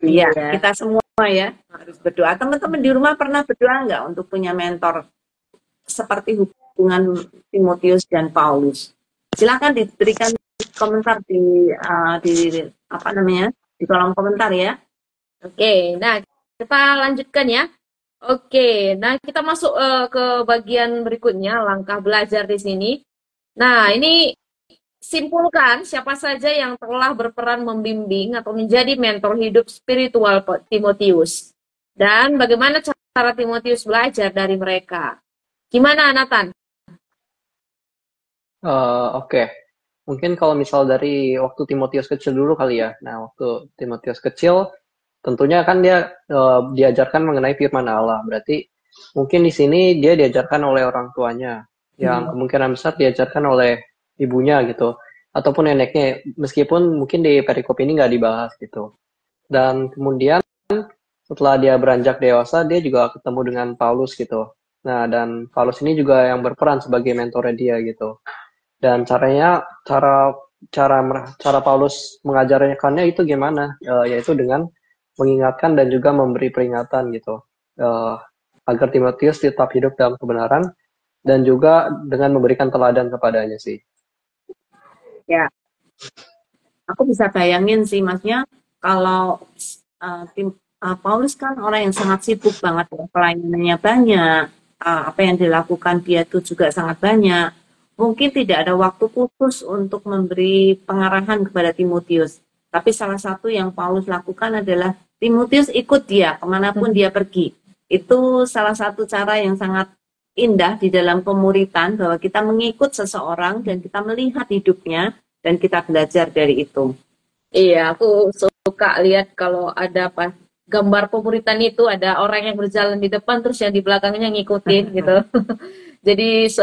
Iya, kita semua ya harus berdoa. Teman-teman di rumah pernah berdoa nggak untuk punya mentor seperti hubungan Timotius dan Paulus? Silakan diberikan komentar di apa namanya di kolom komentar ya. Oke, nah kita lanjutkan ya. Oke, nah kita masuk ke bagian berikutnya, langkah belajar di sini. Nah, ini simpulkan siapa saja yang telah berperan membimbing atau menjadi mentor hidup spiritual Timotius. Dan bagaimana cara Timotius belajar dari mereka. Gimana, Nathan? Oke. Mungkin kalau misal dari waktu Timotius kecil dulu kali ya. Nah, waktu Timotius kecil, tentunya kan dia diajarkan mengenai firman Allah. Berarti mungkin di sini dia diajarkan oleh orang tuanya, yang kemungkinan besar diajarkan oleh ibunya gitu, ataupun neneknya. Meskipun mungkin di perikop ini nggak dibahas gitu. Dan kemudian setelah dia beranjak dewasa, dia juga ketemu dengan Paulus gitu. Nah, dan Paulus ini juga yang berperan sebagai mentornya dia gitu. Dan cara Paulus mengajarkannya itu gimana? Yaitu dengan mengingatkan dan juga memberi peringatan gitu, agar Timotius tetap hidup dalam kebenaran dan juga dengan memberikan teladan kepadanya sih. Ya, aku bisa bayangin sih, maksudnya kalau Paulus kan orang yang sangat sibuk banget, pelayanannya banyak, apa yang dilakukan dia itu juga sangat banyak. Mungkin tidak ada waktu khusus untuk memberi pengarahan kepada Timotius. Tapi salah satu yang Paulus lakukan adalah Timotius ikut dia kemanapun dia pergi. Itu salah satu cara yang sangat indah di dalam pemuritan, bahwa kita mengikut seseorang dan kita melihat hidupnya dan kita belajar dari itu. Iya, aku suka lihat kalau ada gambar pemuritan itu ada orang yang berjalan di depan terus yang di belakangnya ngikutin gitu. Jadi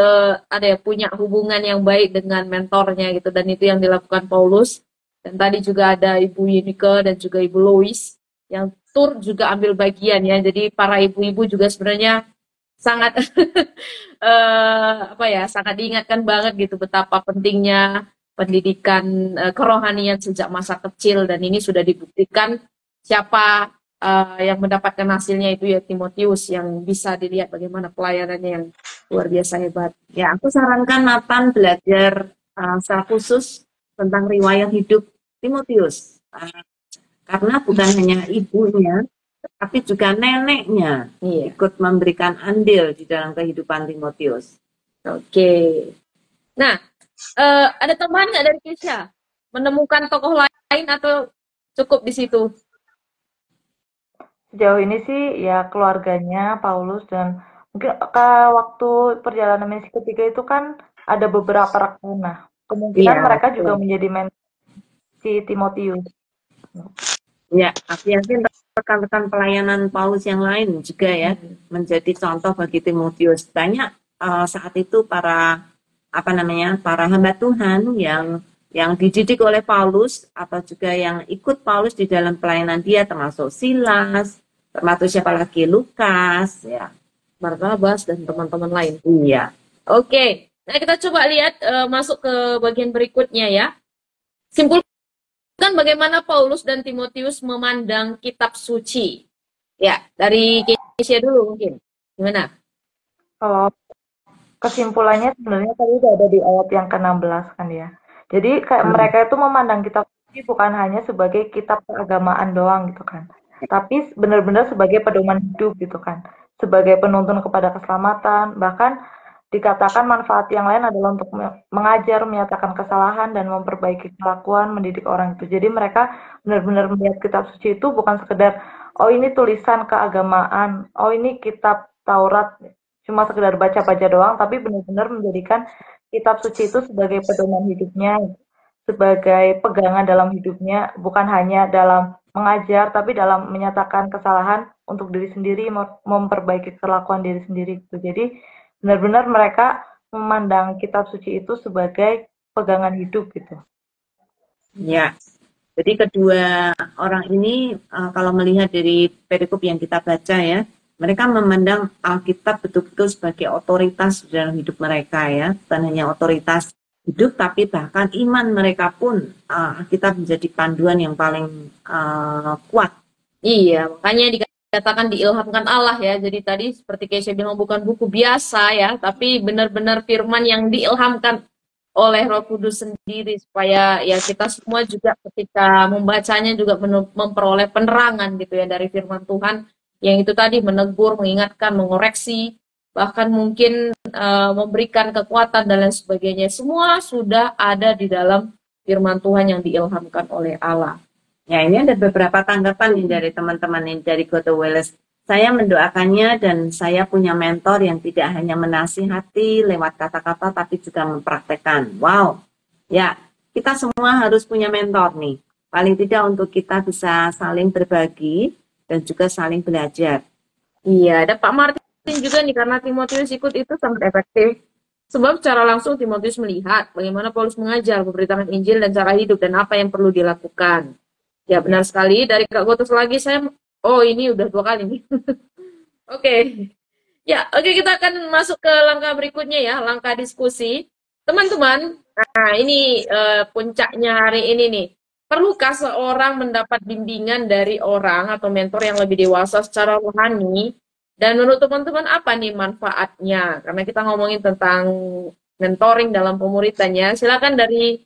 ada ya punya hubungan yang baik dengan mentornya gitu, dan itu yang dilakukan Paulus. Dan tadi juga ada Ibu Yunike dan juga Ibu Lois yang tur juga ambil bagian ya. Jadi para ibu-ibu juga sebenarnya sangat sangat diingatkan banget gitu betapa pentingnya pendidikan kerohanian sejak masa kecil, dan ini sudah dibuktikan siapa yang mendapatkan hasilnya itu ya Timotius, yang bisa dilihat bagaimana pelayanannya yang luar biasa hebat. Ya, aku sarankan Nathan belajar secara khusus tentang riwayat hidup Timotius, karena bukan hanya ibunya, tapi juga neneknya ikut memberikan andil di dalam kehidupan Timotius. Oke. Nah, ada tambahan nggak dari Keisha? Menemukan tokoh lain atau cukup di situ? Sejauh ini sih ya keluarganya Paulus, dan mungkin waktu perjalanan misi ketiga itu kan ada beberapa rekan. Nah, kemungkinan mereka juga menjadi mentor si Timotius. Ya, aku yakin rekan-rekan pelayanan Paulus yang lain juga ya, menjadi contoh bagi Timotius. Banyak saat itu para para hamba Tuhan yang dididik oleh Paulus atau juga yang ikut Paulus di dalam pelayanan dia, termasuk Silas, termasuk siapa lagi, Lukas, ya, Barnabas dan teman-teman lain. iya. Oke, nah kita coba lihat masuk ke bagian berikutnya ya. Simpulkan bagaimana Paulus dan Timotius memandang kitab suci. Ya, dari Kesia dulu mungkin. Gimana? Kalau kesimpulannya sebenarnya tadi udah ada di ayat yang ke-16 kan ya. Jadi kayak mereka itu memandang kitab suci bukan hanya sebagai kitab keagamaan doang gitu kan. Tapi benar-benar sebagai pedoman hidup gitu kan. Sebagai penuntun kepada keselamatan, bahkan dikatakan manfaat yang lain adalah untuk mengajar, menyatakan kesalahan, dan memperbaiki kelakuan, mendidik orang itu. Jadi mereka benar-benar melihat kitab suci itu bukan sekedar, oh ini tulisan keagamaan, oh ini kitab Taurat, cuma sekedar baca-baca doang, tapi benar-benar menjadikan kitab suci itu sebagai pedoman hidupnya, sebagai pegangan dalam hidupnya, bukan hanya dalam mengajar, tapi dalam menyatakan kesalahan untuk diri sendiri, memperbaiki kelakuan diri sendiri. Gitu. Jadi benar-benar mereka memandang kitab suci itu sebagai pegangan hidup gitu. Ya, jadi kedua orang ini kalau melihat dari perikop yang kita baca ya, mereka memandang Alkitab betul-betul sebagai otoritas dalam hidup mereka ya, bukan hanya otoritas hidup, tapi bahkan iman mereka pun Alkitab menjadi panduan yang paling kuat. Iya, makanya dikatakan diilhamkan Allah ya. Jadi tadi seperti kayak saya bilang bukan buku biasa ya, tapi benar-benar firman yang diilhamkan oleh Roh Kudus sendiri supaya ya kita semua juga ketika membacanya juga memperoleh penerangan gitu ya dari firman Tuhan yang itu tadi menegur, mengingatkan, mengoreksi, bahkan mungkin memberikan kekuatan dan lain sebagainya. Semua sudah ada di dalam firman Tuhan yang diilhamkan oleh Allah. Ya, ini ada beberapa tanggapan nih dari teman-teman ini dari Goto Welles. Saya mendoakannya dan saya punya mentor yang tidak hanya menasihati lewat kata-kata tapi juga mempraktekkan. Wow, ya kita semua harus punya mentor nih. Paling tidak untuk kita bisa saling berbagi dan juga saling belajar. Iya, ada Pak Martin juga nih karena Timotius ikut itu sangat efektif. Sebab secara langsung Timotius melihat bagaimana Paulus mengajar, memberitakan Injil dan cara hidup dan apa yang perlu dilakukan. Ya benar sekali dari Kak Gotus lagi saya ini udah 2 kali nih. Oke. Ya, oke kita akan masuk ke langkah berikutnya ya, langkah diskusi. Teman-teman, nah ini puncaknya hari ini nih. Perlukah seorang mendapat bimbingan dari orang atau mentor yang lebih dewasa secara rohani? Dan menurut teman-teman apa nih manfaatnya? Karena kita ngomongin tentang mentoring dalam pemuridannya. Silakan dari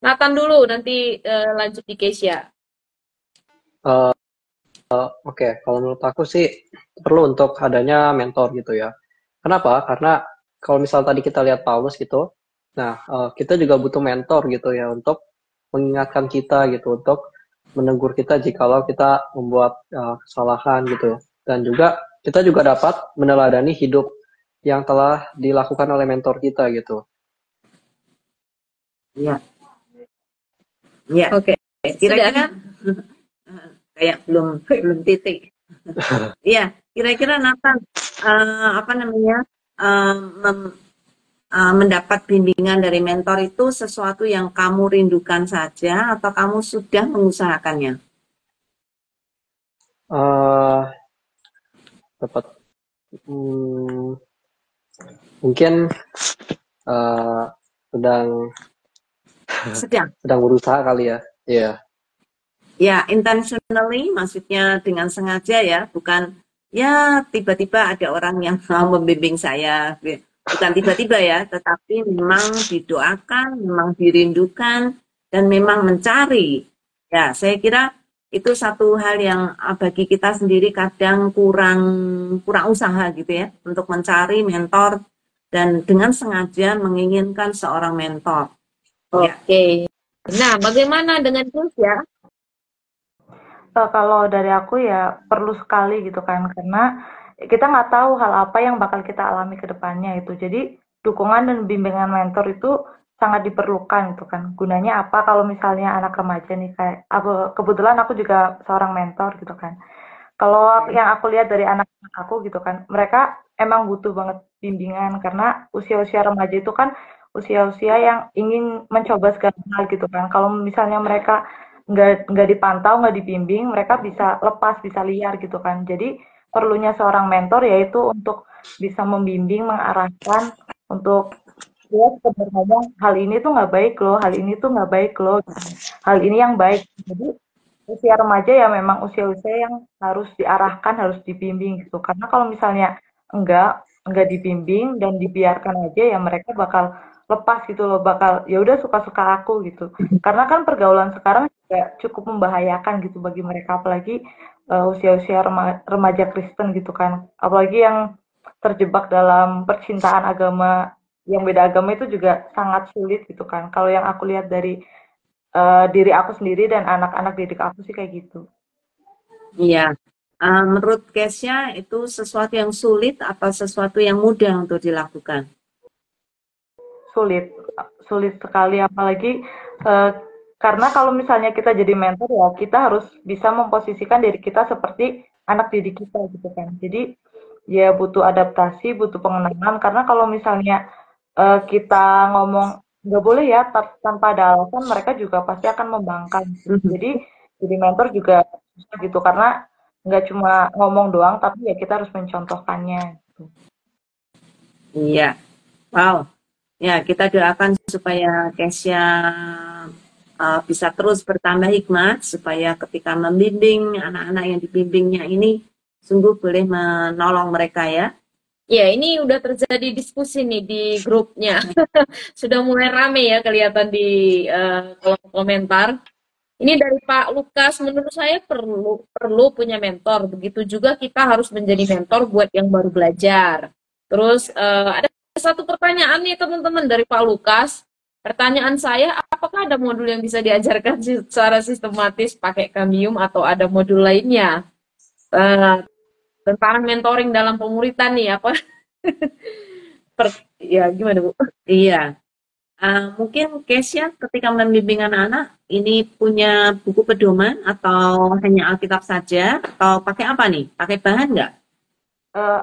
Nathan dulu, nanti lanjut di Kesia. Oke, kalau menurut aku sih perlu untuk adanya mentor gitu ya. Kenapa? Karena kalau misal tadi kita lihat Paulus gitu, nah kita juga butuh mentor gitu ya untuk mengingatkan kita gitu, untuk menegur kita jikalau kita membuat kesalahan gitu. Dan juga kita juga dapat meneladani hidup yang telah dilakukan oleh mentor kita gitu. Ya, ya. Oke. Kira-kira kayak belum titik. Iya, kira-kira Nathan mendapat bimbingan dari mentor itu sesuatu yang kamu rindukan saja atau kamu sudah mengusahakannya? Dapat mungkin sedang berusaha kali ya. Iya. Ya, intentionally maksudnya dengan sengaja ya, bukan ya tiba-tiba ada orang yang mau membimbing saya. Bukan tiba-tiba ya, tetapi memang didoakan, memang dirindukan, dan memang mencari. Ya, saya kira itu satu hal yang bagi kita sendiri kadang kurang usaha gitu ya, untuk mencari mentor dan dengan sengaja menginginkan seorang mentor. Oke. Nah, bagaimana dengan Kesia? Kalau dari aku ya perlu sekali gitu kan, karena kita nggak tahu hal apa yang bakal kita alami ke depannya itu. Jadi dukungan dan bimbingan mentor itu sangat diperlukan gitu kan. Gunanya apa kalau misalnya anak remaja nih, kayak kebetulan aku juga seorang mentor gitu kan. Kalau yang aku lihat dari anak-anak aku gitu kan, mereka emang butuh banget bimbingan karena usia-usia remaja itu kan usia-usia yang ingin mencoba segala hal gitu kan. Kalau misalnya mereka nggak dipantau, nggak dibimbing, mereka bisa lepas, bisa liar gitu kan. Jadi perlunya seorang mentor yaitu untuk bisa membimbing, mengarahkan, untuk dia sekedar ngomong hal ini tuh nggak baik loh, hal ini tuh nggak baik loh, gitu. Hal ini yang baik. Jadi usia remaja ya memang usia-usia yang harus diarahkan, harus dibimbing gitu. Karena kalau misalnya enggak dibimbing dan dibiarkan aja ya mereka bakal lepas gitu loh, bakal ya udah suka-suka aku gitu. Karena kan pergaulan sekarang juga cukup membahayakan gitu bagi mereka, apalagi usia-usia remaja Kristen gitu kan. Apalagi yang terjebak dalam percintaan agama, yang beda agama itu juga sangat sulit gitu kan. Kalau yang aku lihat dari diri aku sendiri dan anak-anak didik aku sih kayak gitu. Iya. Menurut Kesya itu sesuatu yang sulit atau sesuatu yang mudah untuk dilakukan? Sulit, sulit sekali apalagi eh, karena kalau misalnya kita jadi mentor ya kita harus bisa memposisikan diri kita seperti anak didik kita gitu kan. Jadi ya butuh adaptasi, butuh pengenalan karena kalau misalnya kita ngomong nggak boleh ya tanpa ada alasan mereka juga pasti akan membangkang. Jadi mentor juga susah gitu karena nggak cuma ngomong doang tapi ya kita harus mencontohkannya gitu. Iya. Wow. Ya, kita doakan supaya Kesya bisa terus bertambah hikmat, supaya ketika membimbing anak-anak yang dibimbingnya ini sungguh boleh menolong mereka ya. Ya, ini udah terjadi diskusi nih di grupnya. Sudah mulai rame ya kelihatan di kolom komentar. Ini dari Pak Lukas, menurut saya perlu punya mentor. Begitu juga kita harus menjadi mentor buat yang baru belajar. Terus ada satu pertanyaan nih teman-teman dari Pak Lukas. Pertanyaan saya, apakah ada modul yang bisa diajarkan secara sistematis pakai Cambium atau ada modul lainnya? Tentang mentoring dalam pemuritan nih apa? Ya gimana Bu? Iya. Mungkin Kesya ketika membimbing anak-anak ini punya buku pedoman atau hanya Alkitab saja atau pakai apa nih? Pakai bahan nggak?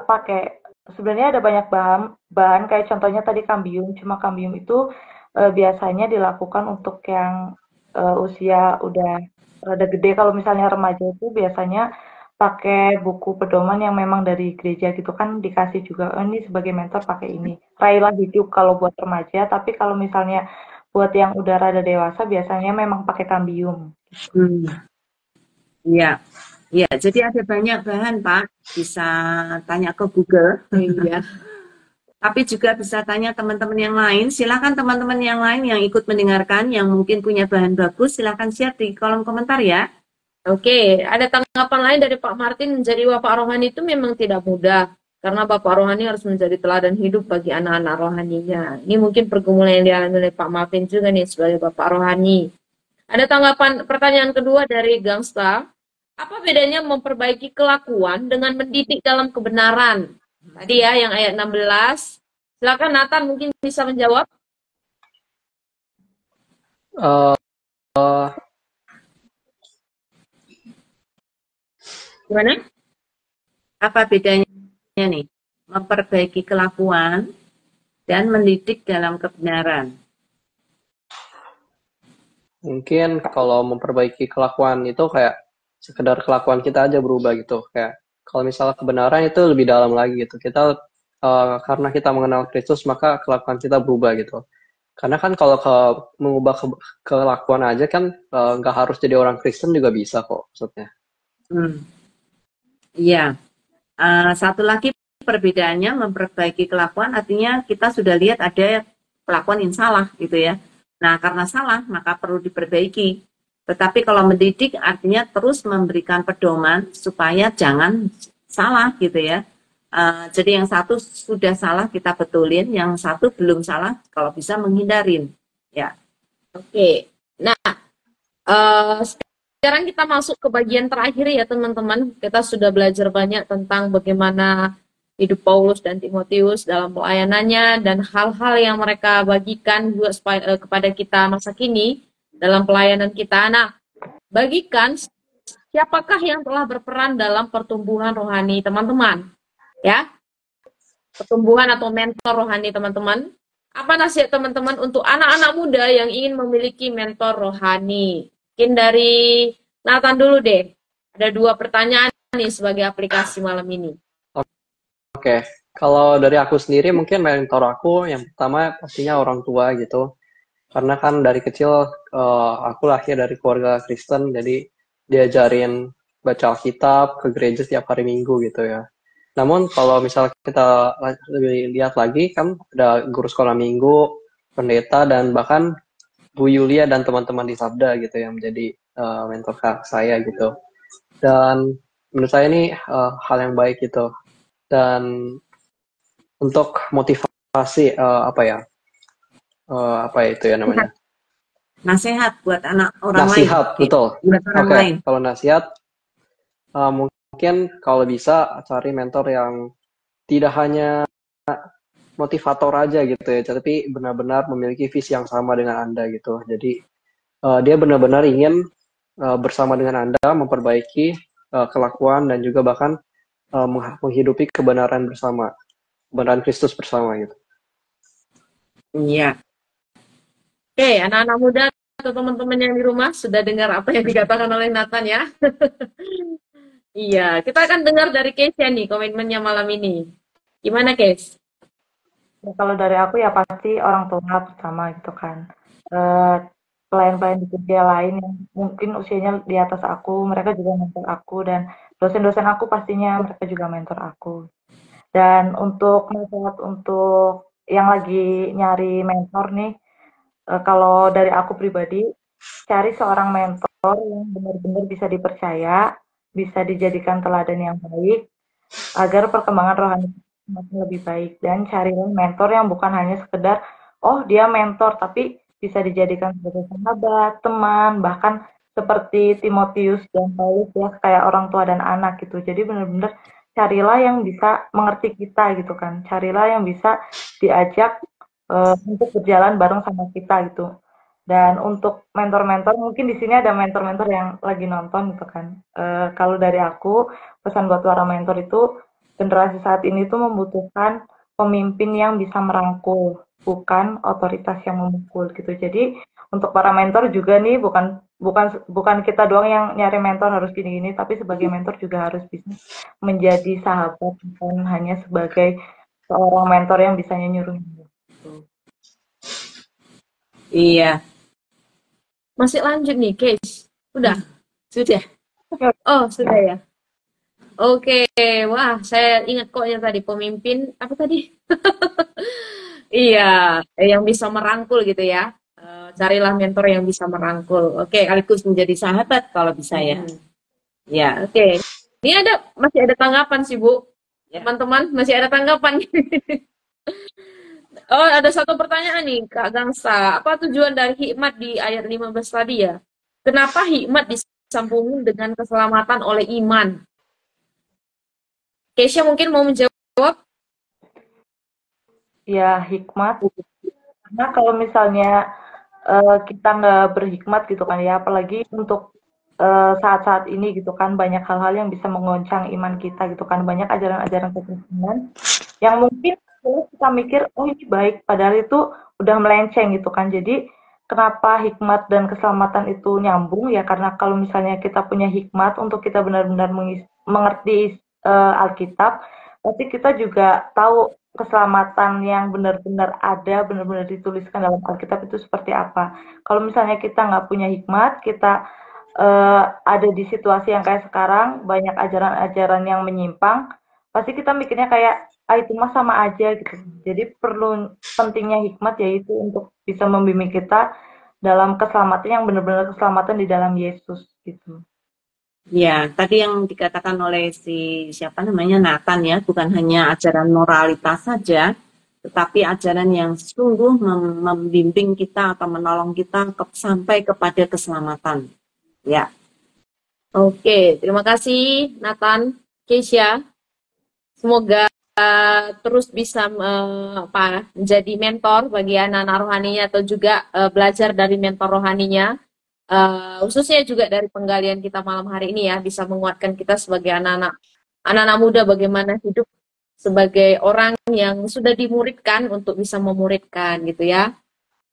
Pakai sebenarnya ada banyak bahan bahan kayak contohnya tadi kambium, cuma kambium itu biasanya dilakukan untuk yang usia udah rada gede. Kalau misalnya remaja itu biasanya pakai buku pedoman yang memang dari gereja gitu kan dikasih juga, "Oh, ini sebagai mentor pakai ini. Raihlah hidup kalau buat remaja, tapi kalau misalnya buat yang udah rada dewasa biasanya memang pakai kambium. Hmm, iya. Ya, jadi ada banyak bahan, Pak. Bisa tanya ke Google. Iya. Tapi juga bisa tanya teman-teman yang lain. Silakan teman-teman yang lain yang ikut mendengarkan, yang mungkin punya bahan bagus, silakan share di kolom komentar ya. Oke, ada tanggapan lain dari Pak Martin, menjadi bapak rohani itu memang tidak mudah. Karena bapak rohani harus menjadi teladan hidup bagi anak-anak rohaninya. Ini mungkin pergumulan yang dialami oleh Pak Martin juga nih sebagai bapak rohani. Ada tanggapan pertanyaan kedua dari Gangsta. Apa bedanya memperbaiki kelakuan dengan mendidik dalam kebenaran? Tadi ya yang ayat 16. Silakan Nathan mungkin bisa menjawab. Eh, Gimana? Apa bedanya nih? Memperbaiki kelakuan dan mendidik dalam kebenaran. Mungkin kalau memperbaiki kelakuan itu kayak sekedar kelakuan kita aja berubah gitu. Kayak kalau misalnya kebenaran itu lebih dalam lagi gitu. Kita karena kita mengenal Kristus maka kelakuan kita berubah gitu. Karena kan kalau mengubah kelakuan aja kan nggak harus jadi orang Kristen juga bisa kok maksudnya. Iya. Satu lagi perbedaannya memperbaiki kelakuan artinya kita sudah lihat ada kelakuan yang salah gitu ya. Nah, karena salah maka perlu diperbaiki. Tetapi kalau mendidik artinya terus memberikan pedoman supaya jangan salah gitu ya. Jadi yang satu sudah salah kita betulin, yang satu belum salah kalau bisa menghindarin. Ya. Oke. Nah, sekarang kita masuk ke bagian terakhir ya teman-teman. Kita sudah belajar banyak tentang bagaimana hidup Paulus dan Timotius dalam pelayanannya dan hal-hal yang mereka bagikan juga kepada kita masa kini dalam pelayanan kita. Nah, bagikan siapakah yang telah berperan dalam pertumbuhan rohani teman-teman? Ya, pertumbuhan atau mentor rohani teman-teman. Apa nasihat teman-teman untuk anak-anak muda yang ingin memiliki mentor rohani? Mungkin dari Nathan dulu deh. Ada 2 pertanyaan nih sebagai aplikasi malam ini. Oke, kalau dari aku sendiri mungkin mentor aku yang pertama pastinya orang tua gitu. Karena kan dari kecil aku lahir dari keluarga Kristen, jadi diajarin baca Alkitab ke gereja setiap hari Minggu gitu ya. Namun kalau misal kita lebih lihat lagi kan ada guru sekolah minggu, pendeta, dan bahkan Bu Yulia dan teman-teman di Sabda gitu yang menjadi mentor saya gitu. Dan menurut saya ini hal yang baik gitu. Dan untuk motivasi apa itu ya namanya? Nasihat buat anak orang lain. Nasihat, betul. Buat orang lain. Kalau nasihat mungkin kalau bisa cari mentor yang tidak hanya motivator aja gitu ya, tapi benar-benar memiliki visi yang sama dengan Anda gitu. Jadi dia benar-benar ingin bersama dengan Anda memperbaiki kelakuan dan juga bahkan menghidupi kebenaran bersama, kebenaran Kristus bersama gitu. Iya. Oke, anak-anak muda atau teman-teman yang di rumah sudah dengar apa yang dikatakan oleh Nathan ya? Iya, kita akan dengar dari Keisha nih komitmennya malam ini. Gimana, Kes? Ya, kalau dari aku ya pasti orang tua pertama gitu kan. Pelayan-pelayan di kerja lain yang mungkin usianya di atas aku, mereka juga mentor aku dan dosen-dosen aku pastinya mereka juga mentor aku. Dan untuk nasihat untuk yang lagi nyari mentor nih, kalau dari aku pribadi, cari seorang mentor yang benar-benar bisa dipercaya, bisa dijadikan teladan yang baik, agar perkembangan rohani semakin lebih baik. Dan carilah mentor yang bukan hanya sekedar, oh dia mentor, tapi bisa dijadikan sebagai sahabat, teman, bahkan seperti Timotius dan Paulus ya, kayak orang tua dan anak gitu. Jadi benar-benar carilah yang bisa mengerti kita gitu kan. Carilah yang bisa diajak untuk berjalan bareng sama kita gitu. Dan untuk mentor-mentor, mungkin di sini ada mentor-mentor yang lagi nonton gitu kan. Kalau dari aku, pesan buat para mentor itu, generasi saat ini tuh membutuhkan pemimpin yang bisa merangkul, bukan otoritas yang memukul gitu. Jadi untuk para mentor juga nih bukan bukan bukan kita doang yang nyari mentor harus gini-gini, tapi sebagai mentor juga harus bisa menjadi sahabat, bukan hanya sebagai seorang mentor yang bisa nyuruh. Iya. Masih lanjut nih, Kes. Udah? Sudah. Oh, sudah ya. Oke, wah, saya ingat kok yang tadi pemimpin apa tadi? Iya, yang bisa merangkul gitu ya. Carilah mentor yang bisa merangkul. Oke, sekaligus menjadi sahabat kalau bisa ya. Ya, oke. Ini masih ada tanggapan sih, Bu. Ya. Teman-teman, masih ada tanggapan. Oh, ada satu pertanyaan nih, Kak Gangsa. Apa tujuan dari hikmat di ayat 15 tadi ya? Kenapa hikmat disambungin dengan keselamatan oleh iman? Keisha mungkin mau menjawab? Ya, hikmat. Karena kalau misalnya kita nggak berhikmat gitu kan ya, apalagi untuk saat-saat ini gitu kan, banyak hal-hal yang bisa mengoncang iman kita gitu kan, banyak ajaran-ajaran kekristenan yang mungkin kita mikir, oh ini baik, padahal itu udah melenceng gitu kan. Jadi kenapa hikmat dan keselamatan itu nyambung ya, karena kalau misalnya kita punya hikmat untuk kita benar-benar mengerti Alkitab, pasti kita juga tahu keselamatan yang benar-benar ada, benar-benar dituliskan dalam Alkitab itu seperti apa. Kalau misalnya kita nggak punya hikmat, kita ada di situasi yang kayak sekarang, banyak ajaran-ajaran yang menyimpang, pasti kita mikirnya kayak, itu mah sama aja gitu. Jadi perlu pentingnya hikmat yaitu untuk bisa membimbing kita dalam keselamatan yang benar-benar keselamatan di dalam Yesus gitu. Ya, tadi yang dikatakan oleh siapa namanya Nathan ya, bukan hanya ajaran moralitas saja, tetapi ajaran yang sungguh membimbing kita atau menolong kita sampai kepada keselamatan. Ya. Oke, terima kasih Nathan, Keisha. Semoga terus bisa menjadi mentor bagi anak-anak rohaninya atau juga belajar dari mentor rohaninya. khususnya juga dari penggalian kita malam hari ini ya, bisa menguatkan kita sebagai anak-anak muda bagaimana hidup sebagai orang yang sudah dimuridkan untuk bisa memuridkan gitu ya.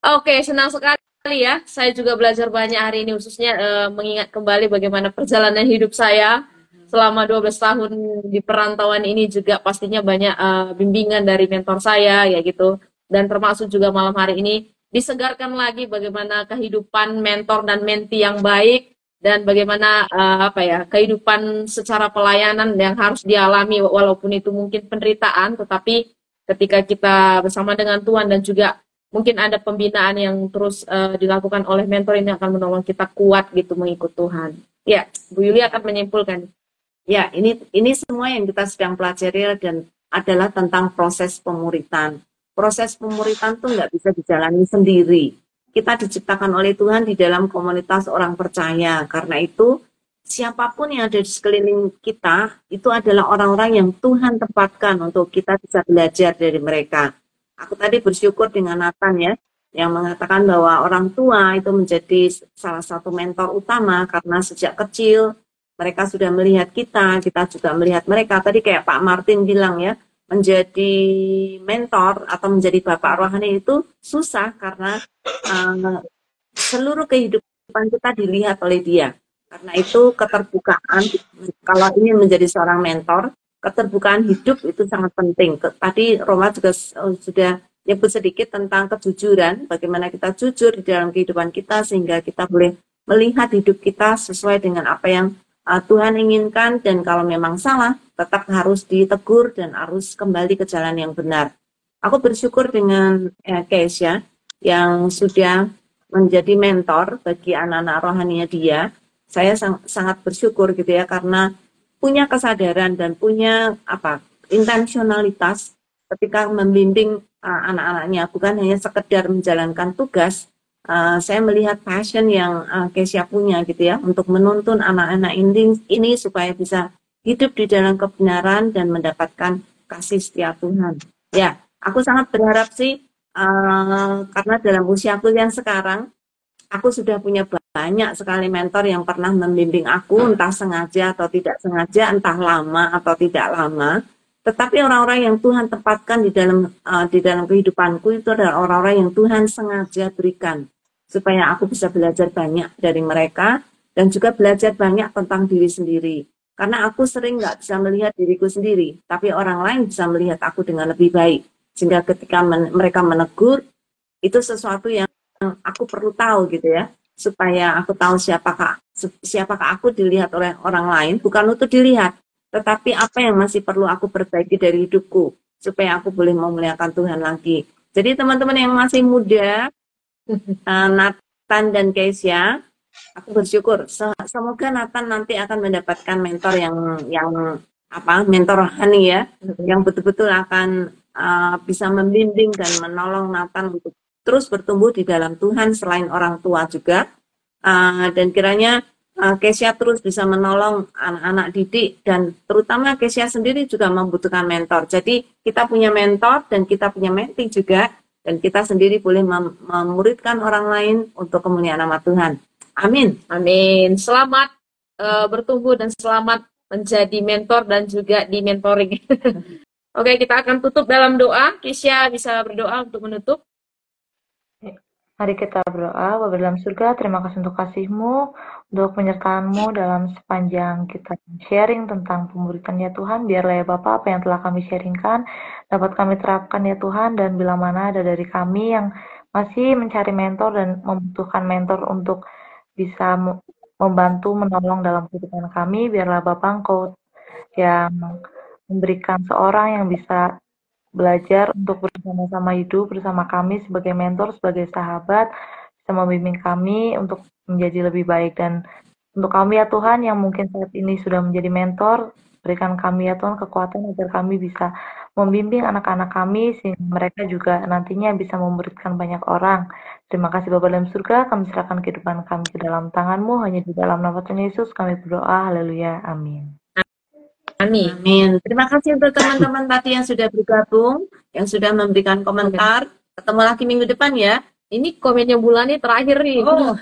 Oke, senang sekali ya. Saya juga belajar banyak hari ini, khususnya mengingat kembali bagaimana perjalanan hidup saya selama 12 tahun di perantauan ini, juga pastinya banyak bimbingan dari mentor saya ya gitu. Dan termasuk juga malam hari ini disegarkan lagi bagaimana kehidupan mentor dan menti yang baik, dan bagaimana kehidupan secara pelayanan yang harus dialami, walaupun itu mungkin penderitaan, tetapi ketika kita bersama dengan Tuhan dan juga mungkin ada pembinaan yang terus dilakukan oleh mentor, ini akan menolong kita kuat gitu mengikut Tuhan. Ya, Bu Yuli akan menyimpulkan. Ya, ini semua yang kita sedang pelajari dan adalah tentang proses pemuritan. Proses pemuritan tuh nggak bisa dijalani sendiri. Kita diciptakan oleh Tuhan di dalam komunitas orang percaya. Karena itu, siapapun yang ada di sekeliling kita, itu adalah orang-orang yang Tuhan tempatkan untuk kita bisa belajar dari mereka. Aku tadi bersyukur dengan Nathan ya, yang mengatakan bahwa orang tua itu menjadi salah satu mentor utama karena sejak kecil mereka sudah melihat kita juga melihat mereka. Tadi kayak Pak Martin bilang ya, menjadi mentor atau menjadi bapak rohani itu susah karena seluruh kehidupan kita dilihat oleh dia. Karena itu keterbukaan, kalau ini menjadi seorang mentor, keterbukaan hidup itu sangat penting. Tadi Roma juga sudah nyebut sedikit tentang kejujuran, bagaimana kita jujur di dalam kehidupan kita sehingga kita boleh melihat hidup kita sesuai dengan apa yang Tuhan inginkan, dan kalau memang salah tetap harus ditegur dan harus kembali ke jalan yang benar. Aku bersyukur dengan Keisha yang sudah menjadi mentor bagi anak-anak rohaninya dia. Saya sangat bersyukur gitu ya, karena punya kesadaran dan punya intensionalitas ketika membimbing anak-anaknya, bukan hanya sekedar menjalankan tugas. Saya melihat passion yang Keisha punya gitu ya, untuk menuntun anak-anak ini supaya bisa hidup di dalam kebenaran dan mendapatkan kasih setia Tuhan. Ya, aku sangat berharap sih, karena dalam usiaku yang sekarang, aku sudah punya banyak sekali mentor yang pernah membimbing aku, entah sengaja atau tidak sengaja, entah lama atau tidak lama. Tetapi orang-orang yang Tuhan tempatkan di dalam kehidupanku itu adalah orang-orang yang Tuhan sengaja berikan supaya aku bisa belajar banyak dari mereka dan juga belajar banyak tentang diri sendiri. Karena aku sering nggak bisa melihat diriku sendiri, tapi orang lain bisa melihat aku dengan lebih baik. Sehingga ketika mereka menegur, itu sesuatu yang aku perlu tahu gitu ya, supaya aku tahu siapakah aku dilihat oleh orang lain, bukan untuk dilihat, tetapi apa yang masih perlu aku perbaiki dari hidupku, supaya aku boleh memuliakan Tuhan lagi. Jadi teman-teman yang masih muda, Nathan dan Keisha, aku bersyukur semoga Nathan nanti akan mendapatkan mentor yang mentor rohani ya, yang betul-betul akan bisa membimbing dan menolong Nathan untuk terus bertumbuh di dalam Tuhan selain orang tua juga, dan kiranya Keisha terus bisa menolong anak-anak didik, dan terutama Keisha sendiri juga membutuhkan mentor. Jadi kita punya mentor dan kita punya menti juga, dan kita sendiri boleh memuridkan orang lain untuk kemuliaan nama Tuhan. Amin. Amin. Selamat bertumbuh dan selamat menjadi mentor dan juga di mentoring. Oke, kita akan tutup dalam doa. Keisha bisa berdoa untuk menutup. Mari kita berdoa. Bapa dalam surga, terima kasih untuk kasih-Mu, untuk penyertaan-Mu dalam sepanjang kita sharing tentang pemuritan ya Tuhan. Biarlah ya Bapak, apa yang telah kami sharingkan dapat kami terapkan ya Tuhan, dan bila mana ada dari kami yang masih mencari mentor dan membutuhkan mentor untuk bisa membantu menolong dalam kehidupan kami, biarlah Bapak Engkau yang memberikan seorang yang bisa belajar untuk bersama-sama hidup bersama kami sebagai mentor, sebagai sahabat, bisa membimbing kami untuk menjadi lebih baik. Dan untuk kami ya Tuhan yang mungkin saat ini sudah menjadi mentor, berikan kami ya Tuhan kekuatan agar kami bisa membimbing anak-anak kami sehingga mereka juga nantinya bisa memuridkan banyak orang. Terima kasih Bapa dalam surga, kami serahkan kehidupan kami ke dalam tangan-Mu, hanya di dalam nama Tuhan Yesus kami berdoa, haleluya, amin. Amin. Amin. Terima kasih untuk teman-teman tadi yang sudah bergabung, yang sudah memberikan komentar. Ketemu lagi minggu depan ya. Ini komennya Bulani terakhir nih. Oh.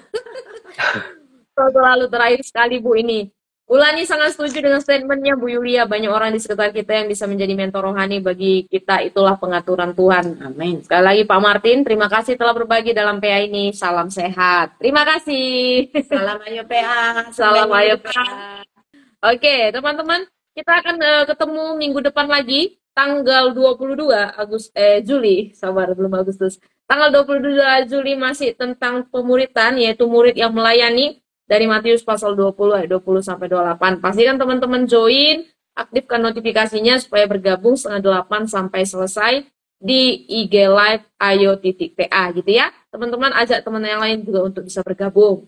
Selalu terakhir sekali Bu ini. Ulani sangat setuju dengan statementnya Bu Yulia. Banyak orang di sekitar kita yang bisa menjadi mentor rohani bagi kita. Itulah pengaturan Tuhan. Amin. Sekali lagi Pak Martin, terima kasih telah berbagi dalam PA ini. Salam sehat. Terima kasih. Salam ayo PA. Salam Sampai ayo minggu PA. depan. Oke, teman-teman, kita akan ketemu minggu depan lagi tanggal 22 Juli, sabar belum Agustus. Tanggal 22 Juli masih tentang pemuritan, yaitu murid yang melayani dari Matius pasal 20 ayat 20 sampai 28. Pastikan teman-teman join, aktifkan notifikasinya supaya bergabung setengah 8 sampai selesai di IG Live ayo.pa gitu ya. Teman-teman ajak teman yang lain juga untuk bisa bergabung.